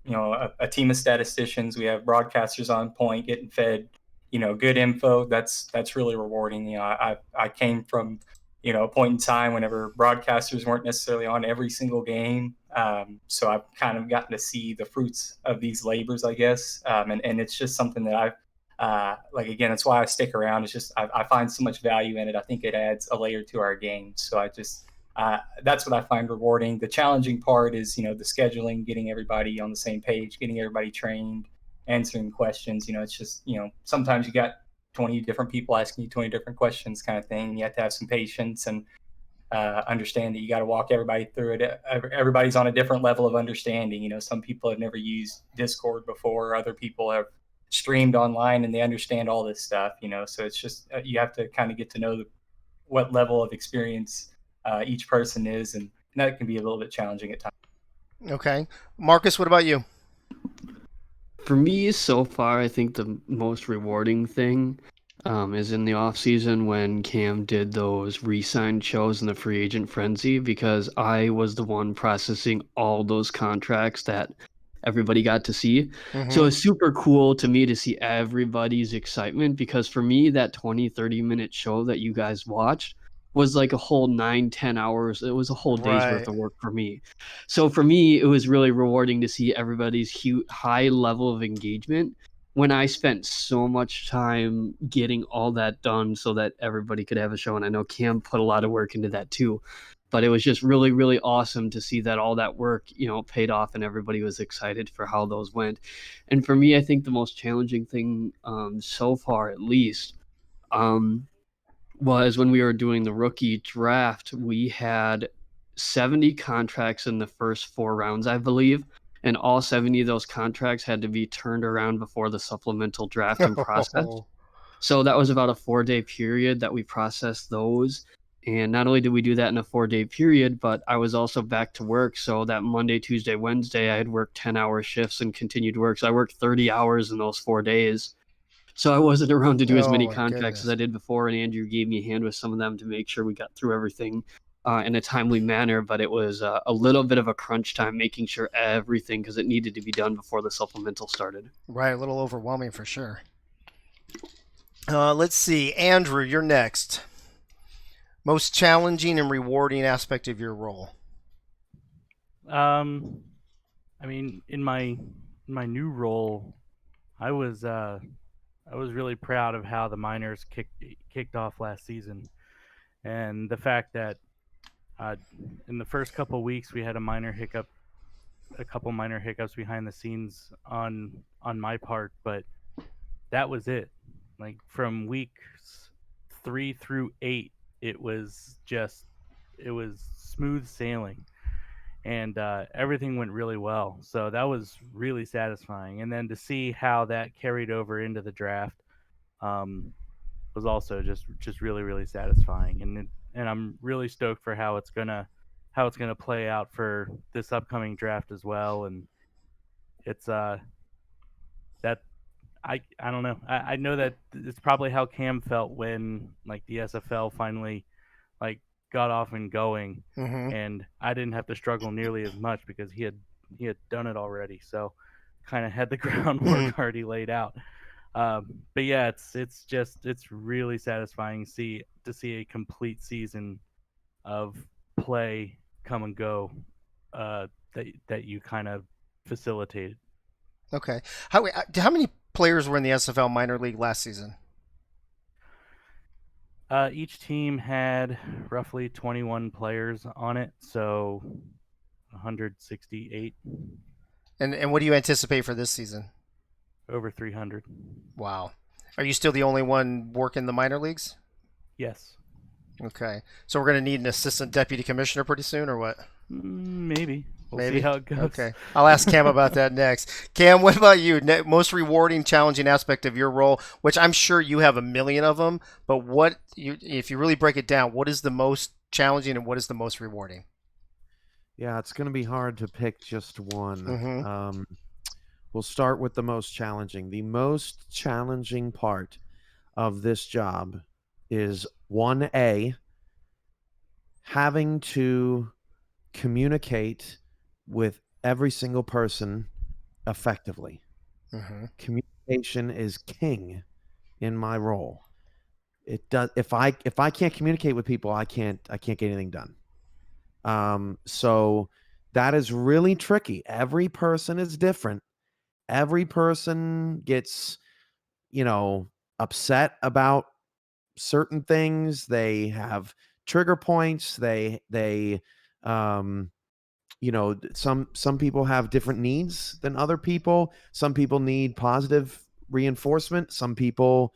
a team of statisticians, we have broadcasters on point getting fed, good info. That's really rewarding. I came from, a point in time whenever broadcasters weren't necessarily on every single game. So I've kind of gotten to see the fruits of these labors, I guess. And it's just something that again, that's why I stick around. It's just, I find so much value in it. I think it adds a layer to our game. So that's what I find rewarding. The challenging part is, the scheduling, getting everybody on the same page, getting everybody trained, answering questions. It's just, sometimes you got 20 different people asking you 20 different questions kind of thing. You have to have some patience and understand that you got to walk everybody through it. Everybody's on a different level of understanding. Some people have never used Discord before. Other people have streamed online and they understand all this stuff, so it's just you have to kind of get to know what level of experience each person is, and that can be a little bit challenging at times. Okay. Marcus, what about you? For me, so far, I think the most rewarding thing is in the off season when Cam did those re-signed shows in the free agent frenzy, because I was the one processing all those contracts that everybody got to see. So it's super cool to me to see everybody's excitement, because for me, that 20-30 minute show that you guys watched was like a whole 9-10 hours. It was a whole day's worth Right. of work for me. So for me, it was really rewarding to see everybody's high level of engagement when I spent so much time getting all that done so that everybody could have a show. And I know Cam put a lot of work into that too. But it was just really, really awesome to see that all that work, paid off and everybody was excited for how those went. And for me, I think the most challenging thing so far, at least, was when we were doing the rookie draft. We had 70 contracts in the first 4 rounds, I believe. And all 70 of those contracts had to be turned around before the supplemental draft and processed. So that was about a 4-day period that we processed those. And not only did we do that in a 4-day period, but I was also back to work. So that Monday, Tuesday, Wednesday, I had worked 10-hour shifts and continued work. So I worked 30 hours in those 4 days. So I wasn't around to do as many my contracts as I did before. And Andrew gave me a hand with some of them to make sure we got through everything in a timely manner. But it was a little bit of a crunch time, making sure everything, because it needed to be done before the supplemental started. Right, a little overwhelming for sure. Let's see. Andrew, you're next. Most challenging and rewarding aspect of your role? I mean, in my new role, I was really proud of how the minors kicked off last season, and the fact that in the first couple of weeks we had a couple minor hiccups behind the scenes on my part, but that was it. Like from weeks 3 through 8, it was smooth sailing, and everything went really well. So that was really satisfying. And then to see how that carried over into the draft was also just really, really satisfying. And I'm really stoked for how it's gonna play out for this upcoming draft as well. And it's that I don't know. I know that it's probably how Cam felt when like the SFL finally like got off and going, and I didn't have to struggle nearly as much because he had done it already. So kind of had the groundwork already laid out. But yeah, it's really satisfying to see a complete season of play come and go that you kind of facilitated. Okay. How many players were in the SFL minor league last season? Each team had roughly 21 players on it, so 168. And what do you anticipate for this season? Over 300. Wow. Are you still the only one working the minor leagues? Yes. Okay. So we're going to need an assistant deputy commissioner pretty soon, or what? Maybe. We'll Maybe. see how it goes. Okay. I'll ask Cam about that next. Cam, what about you? Most rewarding, challenging aspect of your role, which I'm sure you have a million of them, but if you really break it down, what is the most challenging and what is the most rewarding? Yeah, it's going to be hard to pick just one. We'll start with the most challenging. The most challenging part of this job is 1A, having to communicate with every single person effectively. Communication is king in my role. It does. If I can't communicate with people, I can't get anything done. So that is really tricky. Every person is different. Every person gets, upset about certain things. They have trigger points. Some people have different needs than other people. Some people need positive reinforcement. Some people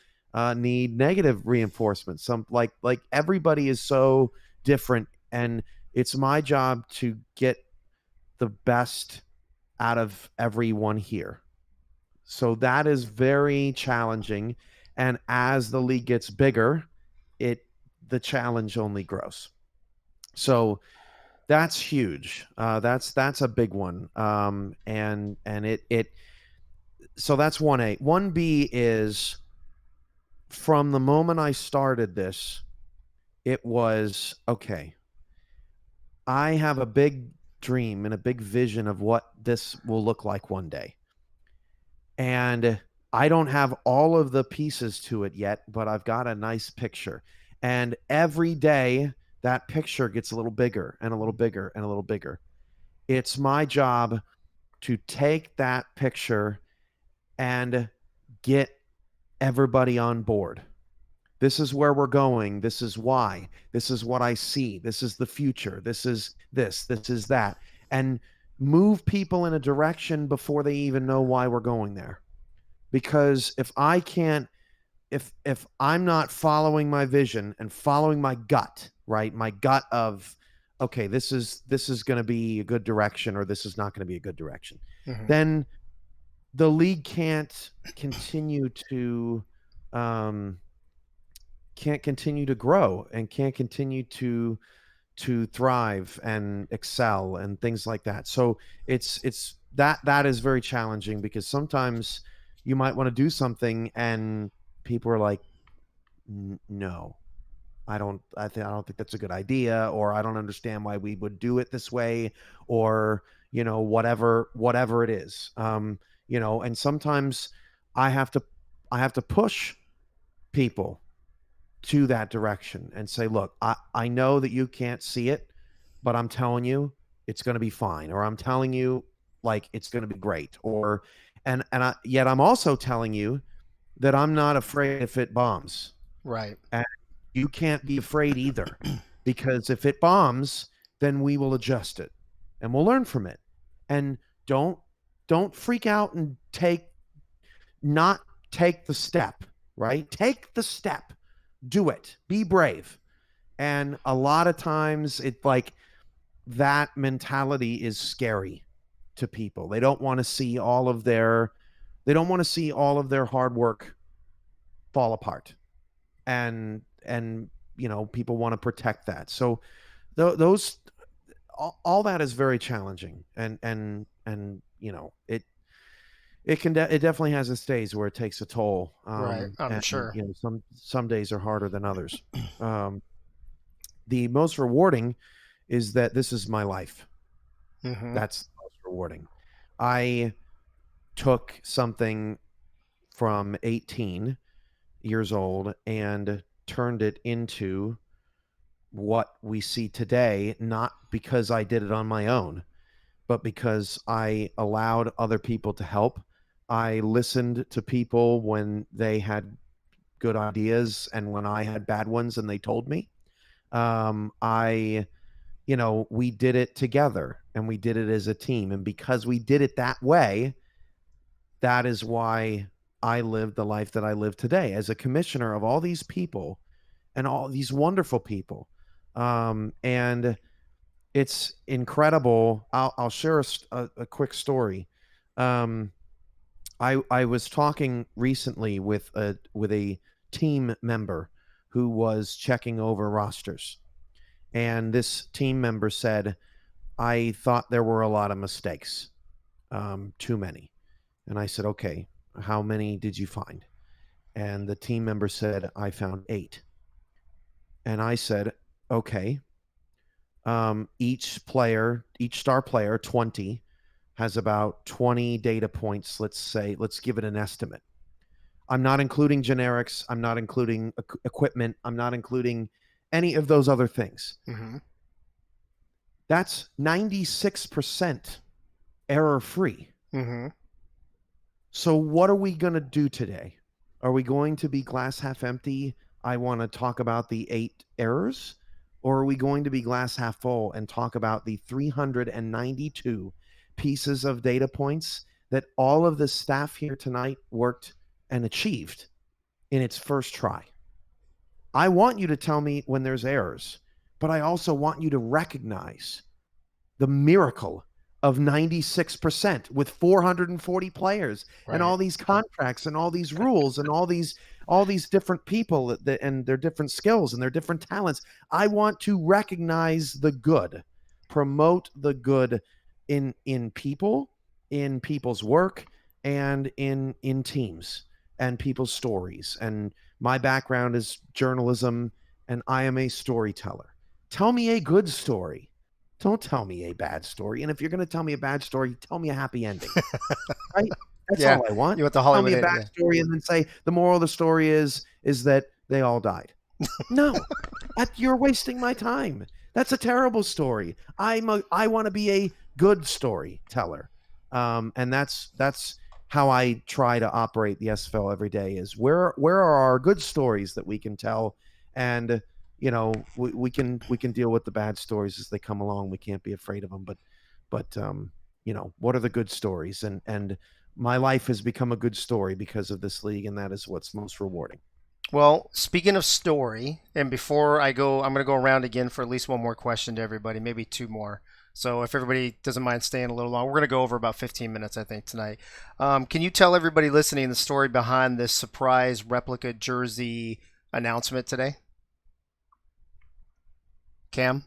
need negative reinforcement. Some like everybody is so different, and it's my job to get the best out of everyone here. So that is very challenging. And as the league gets bigger, the challenge only grows. So that's huge. That's a big one. And it so that's 1A. 1B is, from the moment I started this, it was okay. I have a big dream and a big vision of what this will look like one day. And I don't have all of the pieces to it yet, but I've got a nice picture. And every day that picture gets a little bigger and a little bigger and a little bigger. It's my job to take that picture and get everybody on board. This is where we're going. This is why. This is what I see. This is the future. This is this. This is that. And move people in a direction before they even know why we're going there. Because if I can't, if I'm not following my vision and following my gut, right? My gut of, okay, this is going to be a good direction, or this is not going to be a good direction, then the league can't continue to grow and can't continue to thrive and excel and things like that. So it's that is very challenging, because sometimes you might want to do something and people are like, no, I don't think that's a good idea, or I don't understand why we would do it this way, or whatever it is. And sometimes I have to push people to that direction and say, look, I know that you can't see it, but I'm telling you it's going to be fine, or I'm telling you like it's going to be great, or yet I'm also telling you that I'm not afraid if it bombs. Right. And you can't be afraid either, because if it bombs, then we will adjust it and we'll learn from it. And don't freak out and not take the step, right? Take the step. Do it. Be brave. And a lot of times it like that mentality is scary to people. They don't want to see all of their hard work fall apart. And people want to protect that. So those all that is very challenging. And it definitely has its days where it takes a toll. Right. I'm and, sure. Some days are harder than others. The most rewarding is that this is my life. That's the most rewarding. I took something from 18 years old and turned it into what we see today, not because I did it on my own, but because I allowed other people to help. I listened to people when they had good ideas and when I had bad ones and they told me. We did it together and we did it as a team. And because we did it that way, that is why I live the life that I live today as a commissioner of all these people and all these wonderful people. And it's incredible. I'll share a quick story. I was talking recently with a team member who was checking over rosters, and this team member said, I thought there were a lot of mistakes, too many. And I said, okay, how many did you find? And the team member said, I found 8. And I said, okay, each star player, 20, has about 20 data points. Let's give it an estimate. I'm not including generics. I'm not including equipment. I'm not including any of those other things. That's 96% error free. So what are we going to do today? Are we going to be glass half empty? I want to talk about the 8 errors. Or are we going to be glass half full and talk about the 392 pieces of data points that all of the staff here tonight worked and achieved in its first try? I want you to tell me when there's errors, but I also want you to recognize the miracle of 96% with 440 players and all these contracts and all these rules and all these different people and their different skills and their different talents. I want to recognize the good, promote the good in people, in people's work, and in teams and people's stories. And my background is journalism, and I am a storyteller. Tell me a good story. Don't tell me a bad story. And if you're going to tell me a bad story, tell me a happy ending. Right? That's Yeah, all I want. you want the Tell me Hollywood a end, bad yeah. story and then say the moral of the story is that they all died. No, you're wasting my time. That's a terrible story. I want to be a good storyteller, and that's how I try to operate the SFL every day. Is where are our good stories that we can tell, and we can deal with the bad stories as they come along. We can't be afraid of them, but what are the good stories? And my life has become a good story because of this league, and that is what's most rewarding. Well, speaking of story, and before I go, I'm going to go around again for at least one more question to everybody, maybe two more. So if everybody doesn't mind staying a little long, we're going to go over about 15 minutes, I think, tonight. Can you tell everybody listening the story behind this surprise replica jersey announcement today? Cam?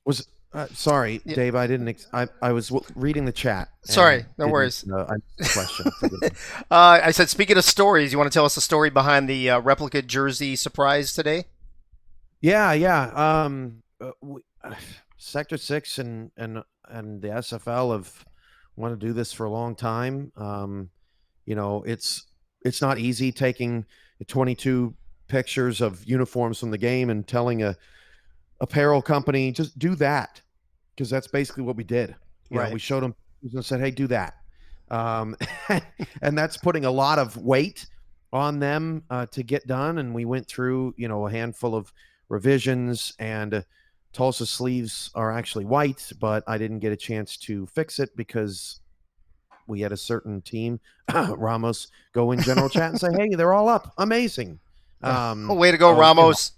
Was sorry, Yeah. Dave. I didn't. I was reading the chat. Sorry, no worries. I missed the question. I said, speaking of stories, you want to tell us the story behind the replica jersey surprise today? Yeah. Sector 6 and the SFL have wanted to do this for a long time. It's not easy taking 22 pictures of uniforms from the game and telling a apparel company just do that, because that's basically what we did. We showed them and said, hey, do that. And that's putting a lot of weight on them to get done. And we went through, a handful of revisions, and Tulsa sleeves are actually white, but I didn't get a chance to fix it because we had a certain team, Ramos, go in general chat and say, hey, they're all up. Amazing. Way to go, Ramos.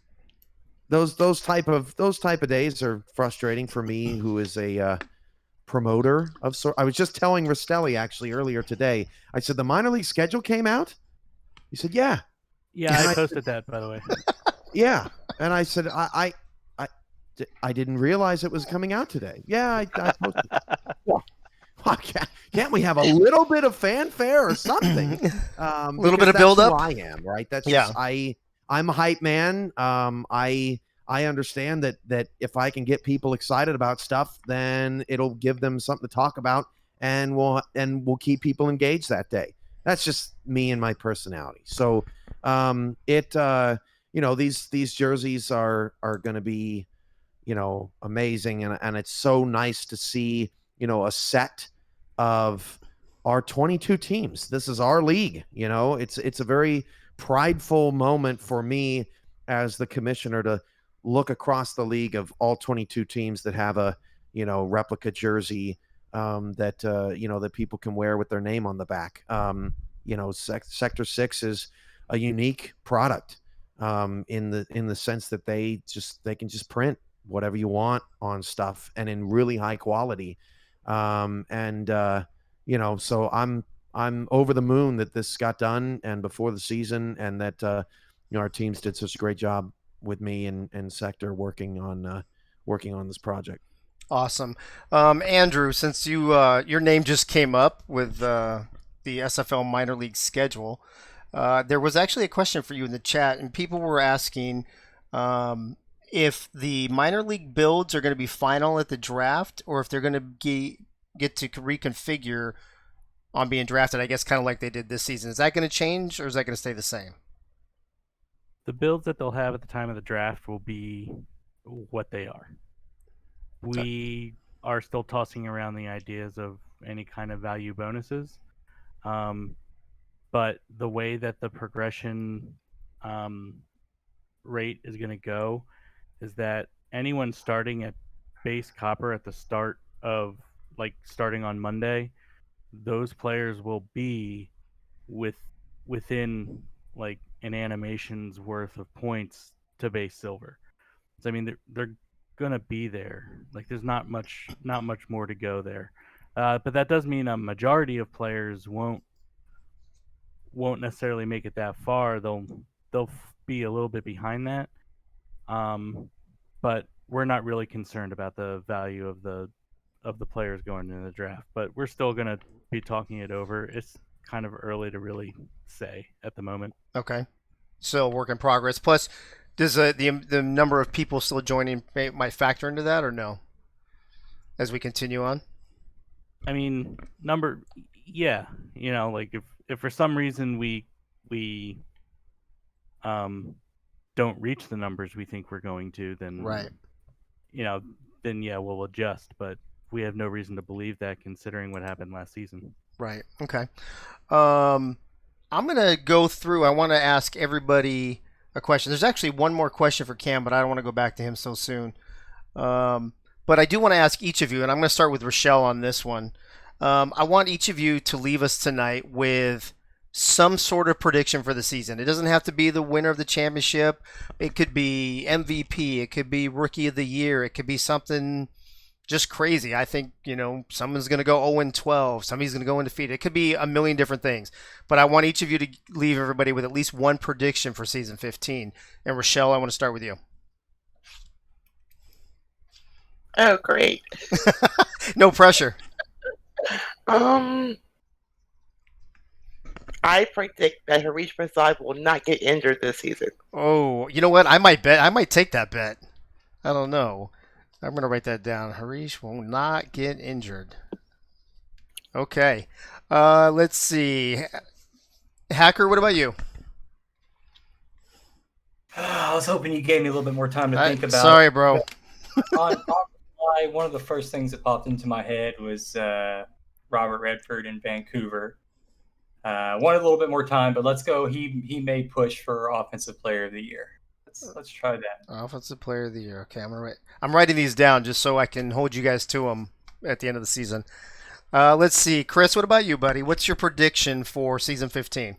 Those type of days are frustrating for me, who is a promoter of I was just telling Rastelli actually earlier today. I said the minor league schedule came out. He said, yeah. Yeah, I posted that, by the way. Yeah, and I said I didn't realize it was coming out today. Yeah, I posted. Well, can't we have a little bit of fanfare or something? A little bit of build up. I am right. That's just I'm a hype man. I understand that if I can get people excited about stuff, then it'll give them something to talk about, and we'll keep people engaged that day. That's just me and my personality. So these jerseys are going to be amazing, and it's so nice to see a set of our 22 teams. This is our league. It's a very prideful moment for me as the commissioner to look across the league of all 22 teams that have a replica jersey that people can wear with their name on the back. Sector 6 is a unique product in the sense that they can just print whatever you want on stuff and in really high quality. So I'm over the moon that this got done and before the season, and that our teams did such a great job with me and Sector working on this project. Awesome. Andrew, since your name just came up with the SFL minor league schedule, there was actually a question for you in the chat, and people were asking if the minor league builds are going to be final at the draft, or if they're going to get to reconfigure on being drafted, I guess kind of like they did this season. Is that going to change, or is that going to stay the same? The builds that they'll have at the time of the draft will be what they are. We are still tossing around the ideas of any kind of value bonuses. But the way that the progression rate is going to go is that anyone starting at base copper at the start of, starting on Monday, those players will be within an animation's worth of points to base silver. So, I mean, they're gonna be there. There's not much more to go there. But that does mean a majority of players won't necessarily make it that far. They'll be a little bit behind that. But we're not really concerned about the value of the players going into the draft. But we're still going to be talking it over. It's kind of early to really say at the moment. Okay. Still work in progress. Plus, does the number of people still joining might factor into that or no? As we continue on. I mean, yeah. You know, like if for some reason we don't reach the numbers we think we're going to, then right. Then yeah, we'll adjust. But we have no reason to believe that, considering what happened last season. Right. Okay. I'm gonna go through. I want to ask everybody a question. There's actually one more question for Cam, but I don't want to go back to him so soon. But I do want to ask each of you, and I'm going to start with Rochelle on this one. I want each of you to leave us tonight with some sort of prediction for the season. It doesn't have to be the winner of the championship. It could be MVP. It could be Rookie of the Year. It could be something just crazy. I think, someone's going to go 0-12. Somebody's going to go undefeated. It could be a million different things. But I want each of you to leave everybody with at least one prediction for season 15. And Rochelle, I want to start with you. Oh, great. No pressure. I predict that Harish Prasad will not get injured this season. Oh, you know what? I might take that bet. I don't know. I'm going to write that down. Harish will not get injured. Okay. Let's see. Hacker, what about you? I was hoping you gave me a little bit more time to think about Sorry, it. bro. One of the first things that popped into my head was Robert Redford in Vancouver. Wanted a little bit more time, but let's go. He may push for Offensive Player of the Year. Let's try that. Offensive Player of the Year. Okay, I'm writing these down just so I can hold you guys to them at the end of the season. Let's see. Chris, what about you, buddy? What's your prediction for season 15?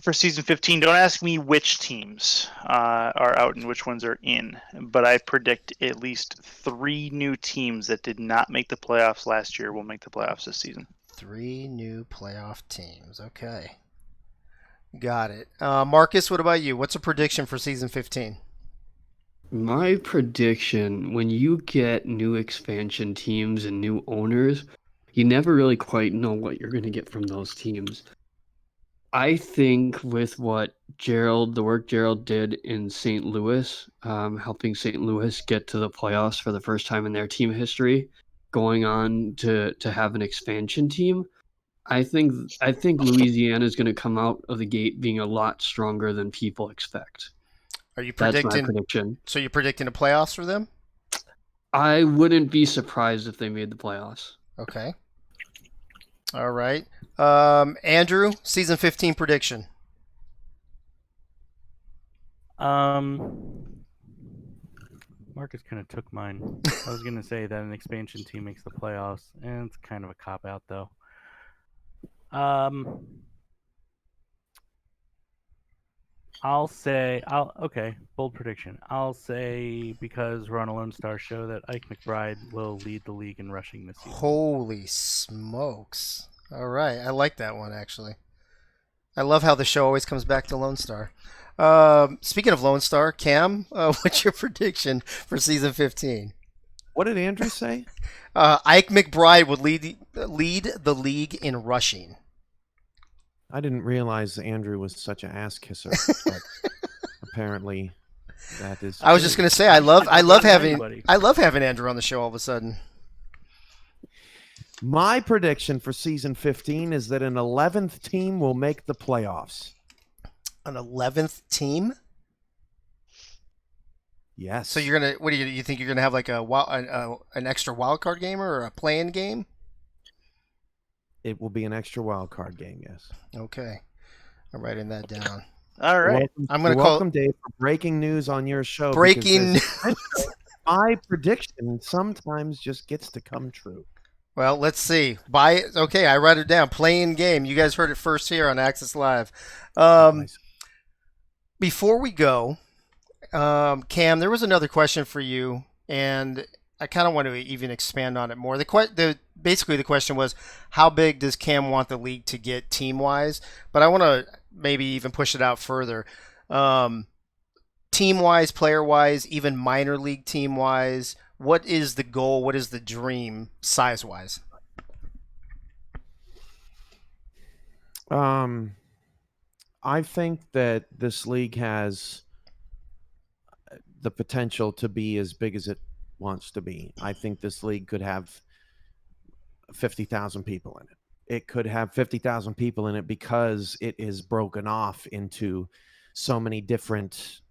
For season 15, don't ask me which teams are out and which ones are in, but I predict at least 3 new teams that did not make the playoffs last year will make the playoffs this season. 3 new playoff teams. Okay. Got it. Marcus, what about you? What's a prediction for season 15? My prediction, when you get new expansion teams and new owners, you never really quite know what you're going to get from those teams. I think with what the work Gerald did in St. Louis, helping St. Louis get to the playoffs for the first time in their team history, going on to have an expansion team, I think Louisiana is going to come out of the gate being a lot stronger than people expect. Are you That's predicting? my prediction. So you're predicting the playoffs for them? I wouldn't be surprised if they made the playoffs. Okay. All right. Andrew, season 15 prediction. Marcus kind of took mine. I was going to say that an expansion team makes the playoffs, and it's kind of a cop-out, though. Bold prediction. I'll say, because we're on a Lone Star show, that Ike McBride will lead the league in rushing this season. Holy smokes. All right. I like that one, actually. I love how the show always comes back to Lone Star. Speaking of Lone Star, Cam, what's your prediction for season 15? What did Andrew say? Ike McBride would lead the league in rushing. I didn't realize Andrew was such an ass kisser, but apparently that is. I was just going to say I love having Andrew on the show all of a sudden. My prediction for season 15 is that an 11th team will make the playoffs. An 11th team? Yes. So you're gonna? What do you think you're gonna have, like an extra wild card game or a play-in game? It will be an extra wild card game. Yes. Okay, I'm writing that down. All right. Welcome, Dave, for breaking news on your show. Breaking. My prediction sometimes just gets to come true. Well, let's see. Okay, I write it down. Play-in game. You guys heard it first here on Access Live. Nice. Before we go, Cam, there was another question for you, and I kind of want to even expand on it more. Basically the question was, how big does Cam want the league to get team wise? But I want to maybe even push it out further. Team wise, player wise, even minor league team wise. What is the goal? What is the dream size wise? I think that this league has the potential to be as big as it wants to be. I think this league could have 50,000 people in it. It could have 50,000 people in it because it is broken off into so many different,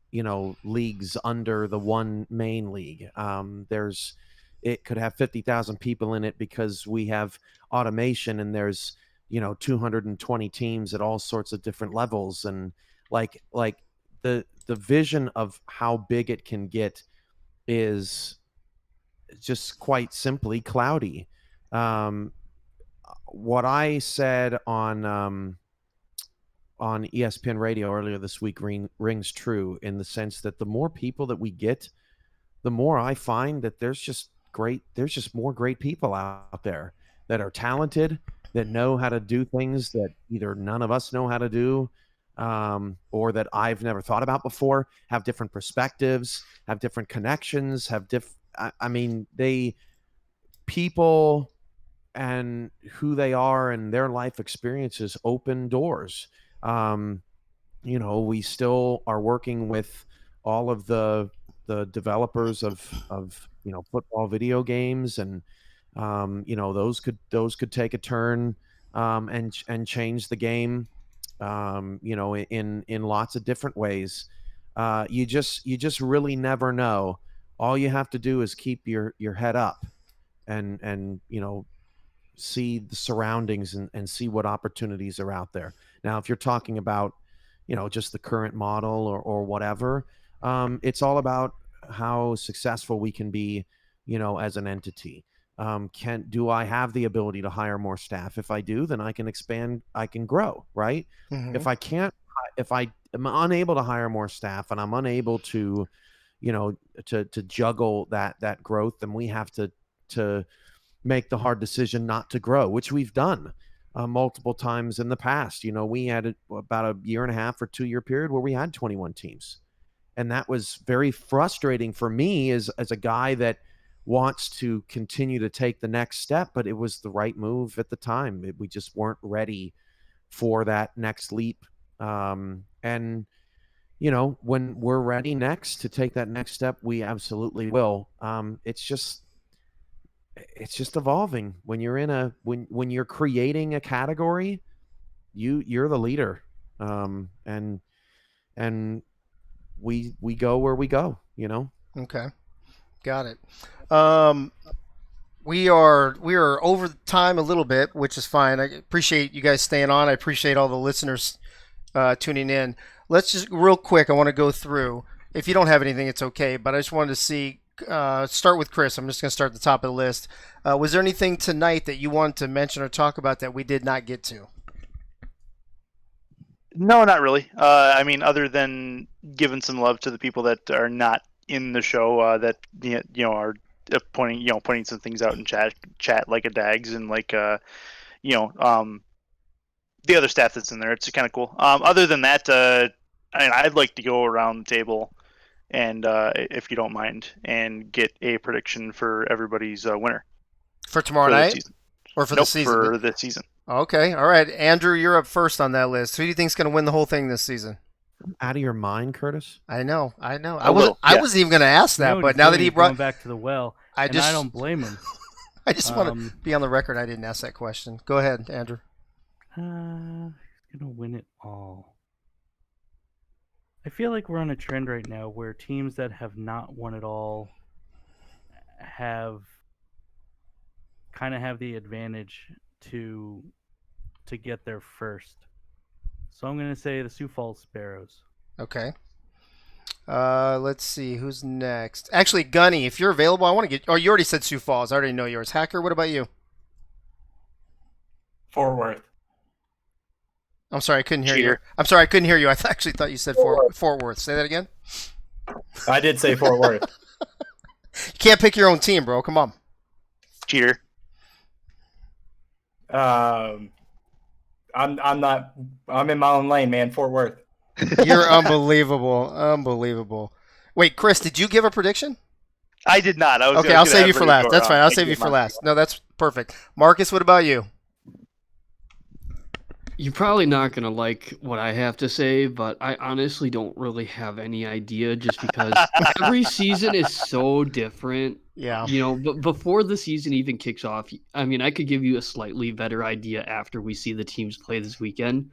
leagues under the one main league. It could have 50,000 people in it because we have automation and there's, 220 teams at all sorts of different levels. And like the vision of how big it can get is just quite simply cloudy. What I said on ESPN Radio earlier this week rings true in the sense that the more people that we get, the more I find that there's just more great people out there that are talented, that know how to do things that either none of us know how to do, or that I've never thought about before, have different perspectives, have different connections, people and who they are and their life experiences open doors. We still are working with all of the developers of football video games, and those could take a turn and change the game, in lots of different ways. You just really never know. All you have to do is keep your head up and see the surroundings and see what opportunities are out there. Now, if you're talking about, just the current model or whatever, it's all about how successful we can be, as an entity. Do I have the ability to hire more staff? If I do, then I can expand, I can grow, right? Mm-hmm. If I am unable to hire more staff and I'm unable to, to juggle that growth, then we have to make the hard decision not to grow, which we've done multiple times in the past. We had about a year and a half or 2-year period where we had 21 teams. And that was very frustrating for me as a guy that wants to continue to take the next step, but it was the right move at the time. We just weren't ready for that next leap. And, when we're ready next to take that next step, we absolutely will. It's just evolving. When you're when you're creating a category, you're the leader. And we go where we go, Okay. Got it. We are over time a little bit, which is fine. I appreciate you guys staying on. I appreciate all the listeners tuning in. Let's just real quick. I want to go through. If you don't have anything, it's okay. But I just wanted to see. Start with Chris. I'm just going to start at the top of the list. Was there anything tonight that you wanted to mention or talk about that we did not get to? No, not really. Other than giving some love to the people that are not in the show, that are pointing some things out in chat like a Dags and like the other staff that's in there. It's kind of cool. Other than that, I'd like to go around the table and, if you don't mind, and get a prediction for everybody's winner for tomorrow night, or for the season? For the season. Okay, all right, Andrew, you're up first on that list. Who do you think's going to win the whole thing this season? Out of your mind, Curtis? I know. I wasn't even going to ask that, but now that he brought back to the well, I don't blame him. I just want to be on the record. I didn't ask that question. Go ahead, Andrew. He's going to win it all. I feel like we're on a trend right now where teams that have not won it all have the advantage to get there first. So I'm going to say the Sioux Falls Sparrows. Okay. Let's see who's next. Actually, Gunny, if you're available, I want to get. Oh, you already said Sioux Falls. I already know yours. Hacker, what about you? Fort Worth. I'm sorry, I couldn't hear Cheater. you. I'm sorry, I couldn't hear you. I actually thought you said Fort Worth. Say that again. I did say Fort Worth. You can't pick your own team, bro. Come on. Cheater. I'm not. I'm in my own lane, man. Fort Worth. You're unbelievable. Unbelievable. Wait, Chris, did you give a prediction? I did not. I was Okay, I'll gonna save have you for Ray last. go That's fine. around. I'll I save you get for mine. last. No, that's perfect. Marcus, what about you? You're probably not going to like what I have to say, but I honestly don't really have any idea just because every season is so different. Yeah. You know, but before the season even kicks off, I mean, I could give you a slightly better idea after we see the teams play this weekend.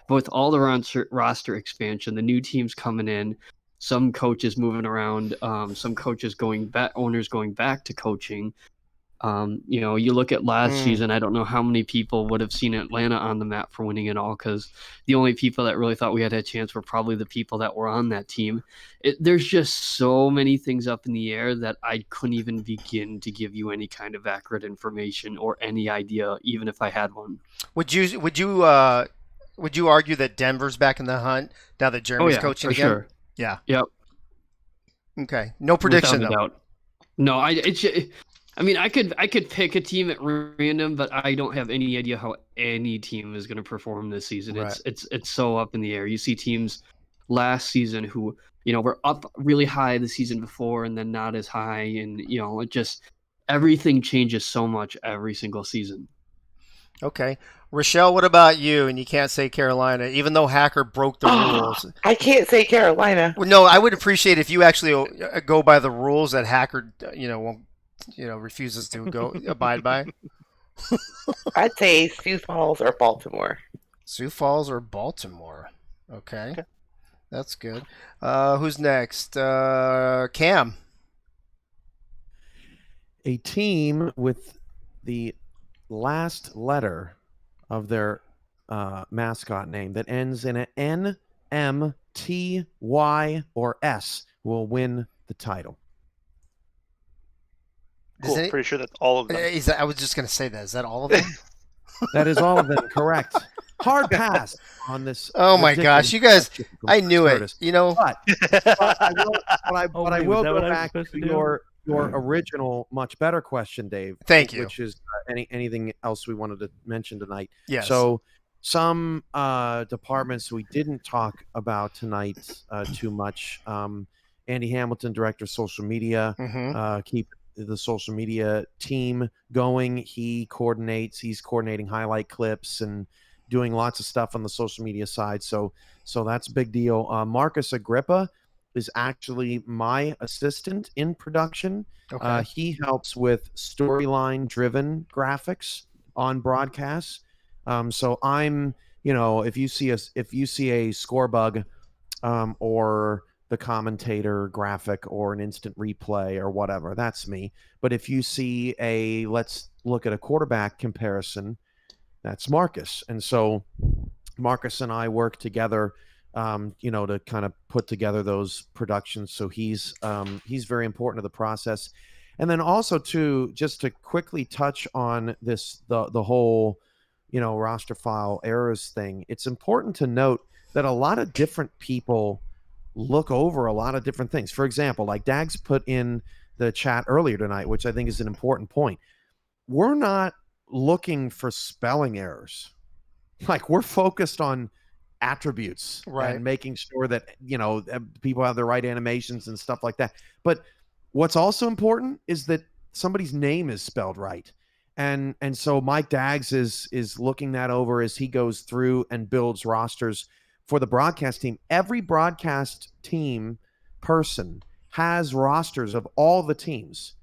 But with all the roster expansion, the new teams coming in, some coaches moving around, some coaches going back, owners going back to coaching. You know, you look at last season, I don't know how many people would have seen Atlanta on the map for winning it all, because the only people that really thought we had a chance were probably the people that were on that team. There's just so many things up in the air that I couldn't even begin to give you any kind of accurate information or any idea, even if I had one. Would you argue that Denver's back in the hunt now that Jeremy's coaching for again? sure. Yeah. Yep. Okay. No prediction Without a though. doubt. No, I mean, I could pick a team at random, but I don't have any idea how any team is going to perform this season. Right. It's so up in the air. You see teams last season who, you know, were up really high the season before and then not as high, and you know, it just everything changes so much every single season. Okay. Rochelle, what about you? And you can't say Carolina, even though Hacker broke the rules. I can't say Carolina. Well, no, I would appreciate if you actually go by the rules that Hacker, won't, refuses to go abide by. I'd say Sioux Falls or Baltimore. Sioux Falls or Baltimore. Okay. That's good. Who's next? Cam. A team with the last letter of their mascot name that ends in an N, M, T, Y, or S will win the title. Cool. Pretty sure that's all of them. I was just going to say that. Is that all of them? That is all of them. Correct. Hard pass on this. Oh my gosh, you guys! I knew it. You know. But I will go back to your original, much better question, Dave. Thank you. Which is anything else we wanted to mention tonight? Yes. So some departments we didn't talk about tonight too much. Andy Hamilton, director of social media, keep the social media team going. He's coordinating highlight clips and doing lots of stuff on the social media side. So that's a big deal. Marcus Agrippa is actually my assistant in production. Okay. He helps with storyline driven graphics on broadcasts. So I'm, if you see a score bug or the commentator graphic or an instant replay or whatever, that's me. But if you see let's look at a quarterback comparison, that's Marcus. And so Marcus and I work together, to kind of put together those productions. So he's very important to the process. And then also too, just to quickly touch on this, the whole, roster file errors thing. It's important to note that a lot of different people look over a lot of different things. For example, like Dags put in the chat earlier tonight, which I think is an important point. We're not looking for spelling errors. Like, we're focused on attributes and making sure that, people have the right animations and stuff like that. But what's also important is that somebody's name is spelled right. And so Mike Dags is looking that over as he goes through and builds rosters for the broadcast team. Every broadcast team person has rosters of all the teams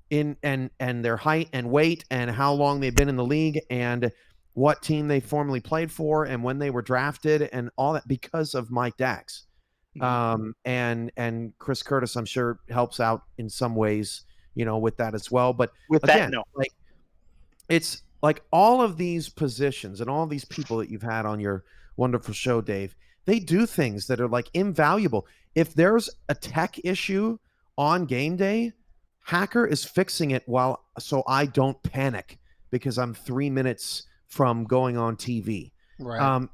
in and their height and weight and how long they've been in the league and what team they formerly played for and when they were drafted and all that, because of Mike Dax. And Chris Curtis, I'm sure, helps out in some ways, with that as well. But with again, that, no. like, it's like all of these positions and all these people that you've had on your wonderful show, Dave, they do things that are like invaluable. If there's a tech issue on game day, Hacker is fixing it so I don't panic because I'm 3 minutes from going on TV. Right.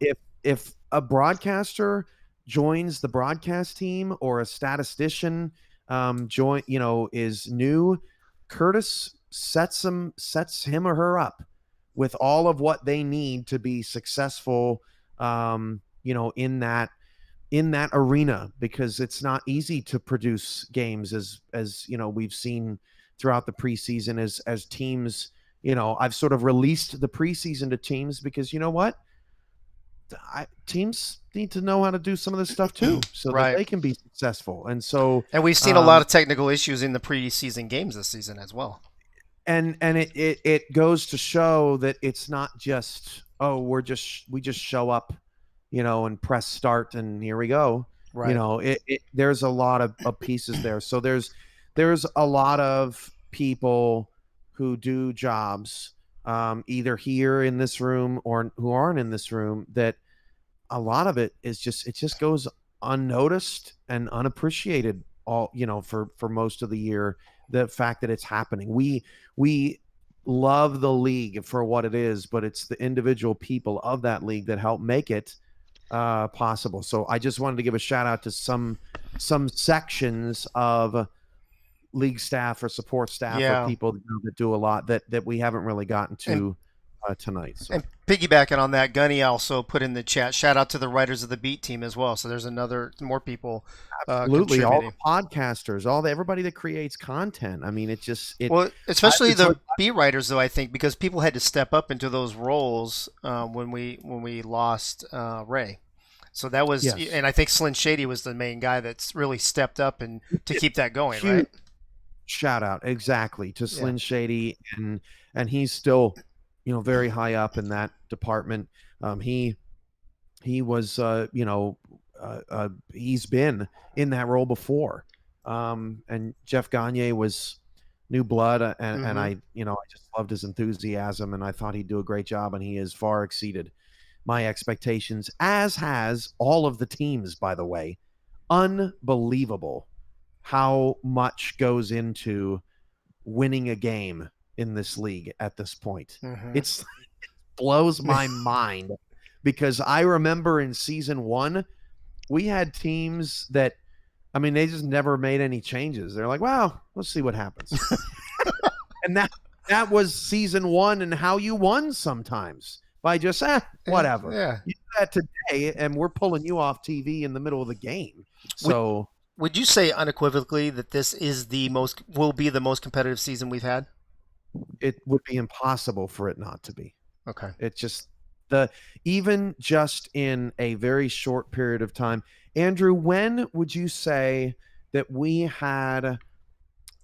If a broadcaster joins the broadcast team or a statistician is new. Curtis sets him or her up with all of what they need to be successful, in that arena, because it's not easy to produce games as we've seen throughout the preseason as teams. I've sort of released the preseason to teams because you know what? Teams need to know how to do some of this stuff too, so Right. that they can be successful. And so, And we've seen a lot of technical issues in the preseason games this season as well. And it goes to show that it's not just we just show up, and press start and here we go. Right. There's a lot of pieces there. So there's a lot of people who do jobs, either here in this room or who aren't in this room, that a lot of it just goes unnoticed and unappreciated all for most of the year. The fact that it's happening, we love the league for what it is, but it's the individual people of that league that help make it possible. So I just wanted to give a shout out to some sections of league staff or support staff or people that do a lot that we haven't really gotten to tonight. So. And piggybacking on that, Gunny also put in the chat, shout out to the writers of the Beat team as well. So there's more people absolutely, all the podcasters, everybody that creates content. I mean, especially the beat writers, though, I think, because people had to step up into those roles when we lost Ray. So that was, yes. And I think Slim Shady was the main guy that's really stepped up and to keep that going, right? Shout out exactly to Slim Shady, and he's still very high up in that department. He was he's been in that role before, and Jeff Gagne was new blood, and I just loved his enthusiasm, and I thought he'd do a great job, and he has far exceeded my expectations, as has all of the teams, by the way. Unbelievable how much goes into winning a game in this league at this point. It blows my mind, because I remember in season 1 we had teams that, I mean, they just never made any changes. They're like, well, let's see what happens. And that was season 1, and how you won sometimes by just whatever. Yeah. You do that today and we're pulling you off TV in the middle of the game. So would you say unequivocally that this is will be the most competitive season we've had? It would be impossible for it not to be. Okay. It's just even just in a very short period of time. Andrew, when would you say that we had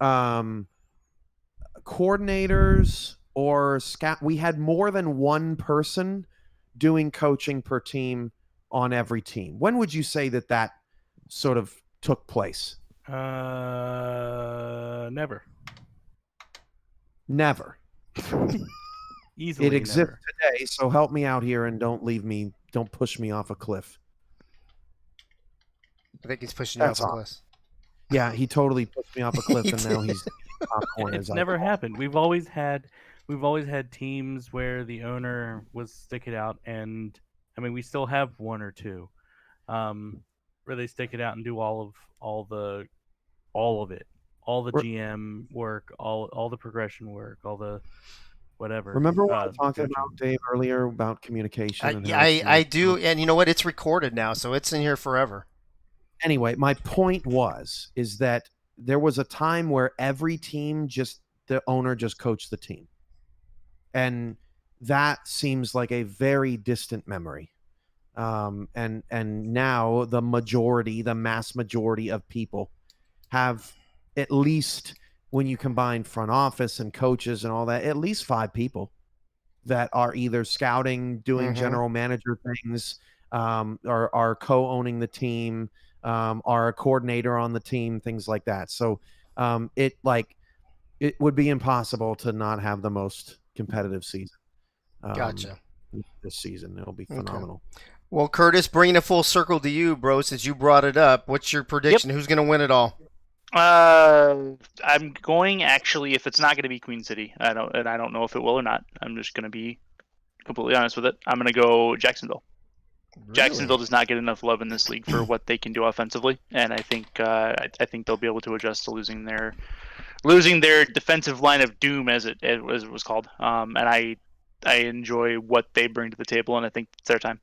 coordinators or scout? We had more than one person doing coaching per team on every team. When would you say that sort of took place? Never. Never. Easily it exists never. Today, so help me out here and don't push me off a cliff. I think he's pushing you off a cliff. Yeah, he totally pushed me off a cliff, and now he's popcorn. It's never happened. We've always had teams where the owner was stick it out, and I mean, we still have one or two where they stick it out and do all of it, all the GM work, all the progression work, all the whatever. Remember what I was talking about, Dave, earlier about communication? I do, and you know what? It's recorded now, so it's in here forever. Anyway, my point is that there was a time where every team the owner just coached the team. And that seems like a very distant memory. And now the mass majority of people have, at least when you combine front office and coaches and all that, at least 5 people that are either scouting, doing general manager things, or are co-owning the team, are a coordinator on the team, things like that. So it would be impossible to not have the most competitive season. Gotcha. This season, it'll be phenomenal. Okay. Well, Curtis, bringing it full circle to you, bro, since you brought it up, what's your prediction? Yep. Who's going to win it all? I'm going, actually, if it's not going to be Queen City, I don't know if it will or not. I'm just going to be completely honest with it. I'm going to go Jacksonville. Jacksonville does not get enough love in this league for what they can do offensively, and I think they'll be able to adjust to losing their defensive line of doom, as it was called. And I enjoy what they bring to the table, and I think it's their time.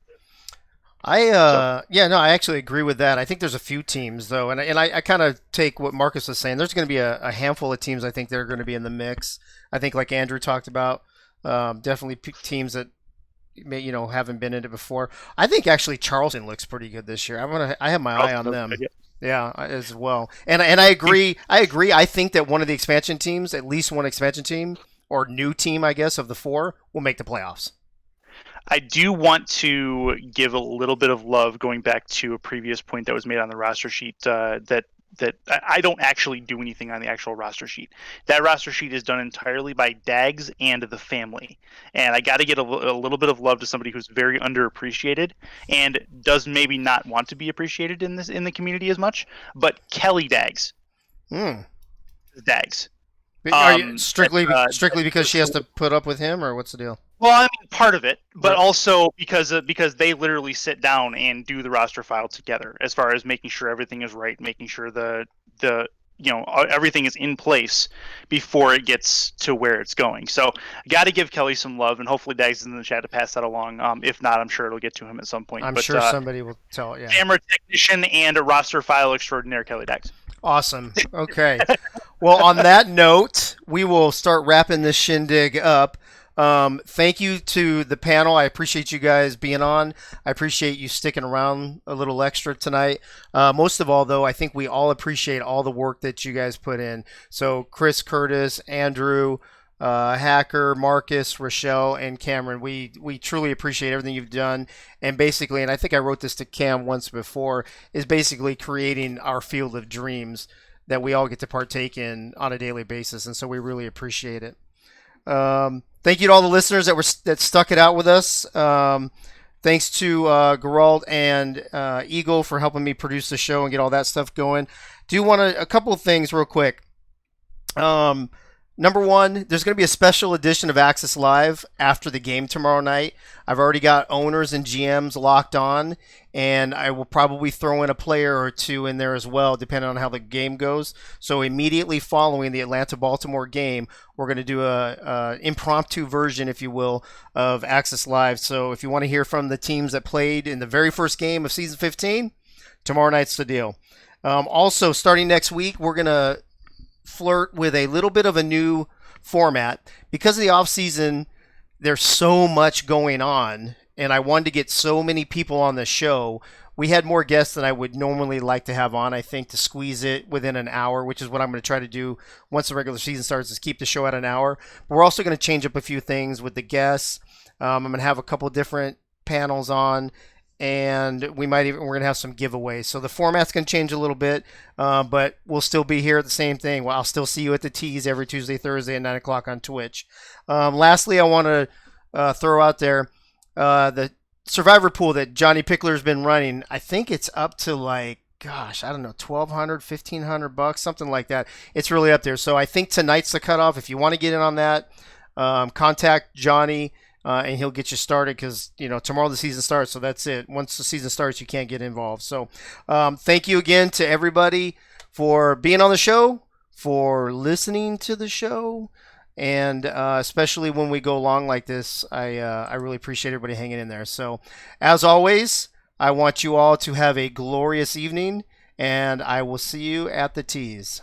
I actually agree with that. I think there's a few teams though, and I kind of take what Marcus was saying. There's going to be a handful of teams I think that are going to be in the mix. I think like Andrew talked about, definitely teams that haven't been in it before. I think actually Charleston looks pretty good this year. I have my eye on them. Yeah, as well. And I agree. I think that one of the expansion teams, at least one expansion team or new team, I guess, of the four, will make the playoffs. I do want to give a little bit of love, going back to a previous point that was made on the roster sheet, that I don't actually do anything on the actual roster sheet. That roster sheet is done entirely by Dags and the family. And I got to get a little bit of love to somebody who's very underappreciated and does maybe not want to be appreciated in the community as much, but Kelly Dags. Dags. Are you strictly because she has to put up with him, or what's the deal? Well, I mean, part of it, but also because they literally sit down and do the roster file together, as far as making sure everything is right, making sure everything is in place before it gets to where it's going. So, got to give Kelly some love, and hopefully Dags is in the chat to pass that along. If not, I'm sure it'll get to him at some point. I'm sure somebody will tell. Yeah. Camera technician and a roster file extraordinaire, Kelly Dags. Awesome. Okay. Well, on that note, we will start wrapping this shindig up. Thank you to the panel. I appreciate you guys being on. I appreciate you sticking around a little extra tonight. Most of all, though, I think we all appreciate all the work that you guys put in. So Chris, Curtis, Andrew, Hacker, Marcus, Rochelle, and Cameron, we truly appreciate everything you've done. And basically, and I think I wrote this to Cam once before, is basically creating our field of dreams that we all get to partake in on a daily basis. And so we really appreciate it. Thank you to all the listeners that stuck it out with us. Thanks to Gerald and Eagle for helping me produce the show and get all that stuff going. Do want a couple of things real quick. Number one, there's going to be a special edition of Access Live after the game tomorrow night. I've already got owners and GMs locked on, and I will probably throw in a player or two in there as well, depending on how the game goes. So immediately following the Atlanta-Baltimore game, we're going to do a impromptu version, if you will, of Access Live. So if you want to hear from the teams that played in the very first game of Season 15, tomorrow night's the deal. Also, starting next week, we're going to flirt with a little bit of a new format. Because of the off season, there's so much going on, and I wanted to get so many people on the show. We had more guests than I would normally like to have on, I think, to squeeze it within an hour, which is what I'm going to try to do once the regular season starts, is keep the show at an hour. But we're also going to change up a few things with the guests. I'm going to have a couple different panels on, and we're going to have some giveaways. So the format's going to change a little bit, but we'll still be here at the same thing. Well, I'll still see you at the Tees every Tuesday, Thursday at 9 o'clock on Twitch. Lastly, I want to throw out there the Survivor pool that Johnny Pickler's been running. I think it's up to like, gosh, I don't know, $1,200, $1,500, something like that. It's really up there. So I think tonight's the cutoff. If you want to get in on that, contact Johnny. And he'll get you started, because tomorrow the season starts, so that's it. Once the season starts, you can't get involved. So thank you again to everybody for being on the show, for listening to the show, and especially when we go long like this, I really appreciate everybody hanging in there. So as always, I want you all to have a glorious evening, and I will see you at the Tees.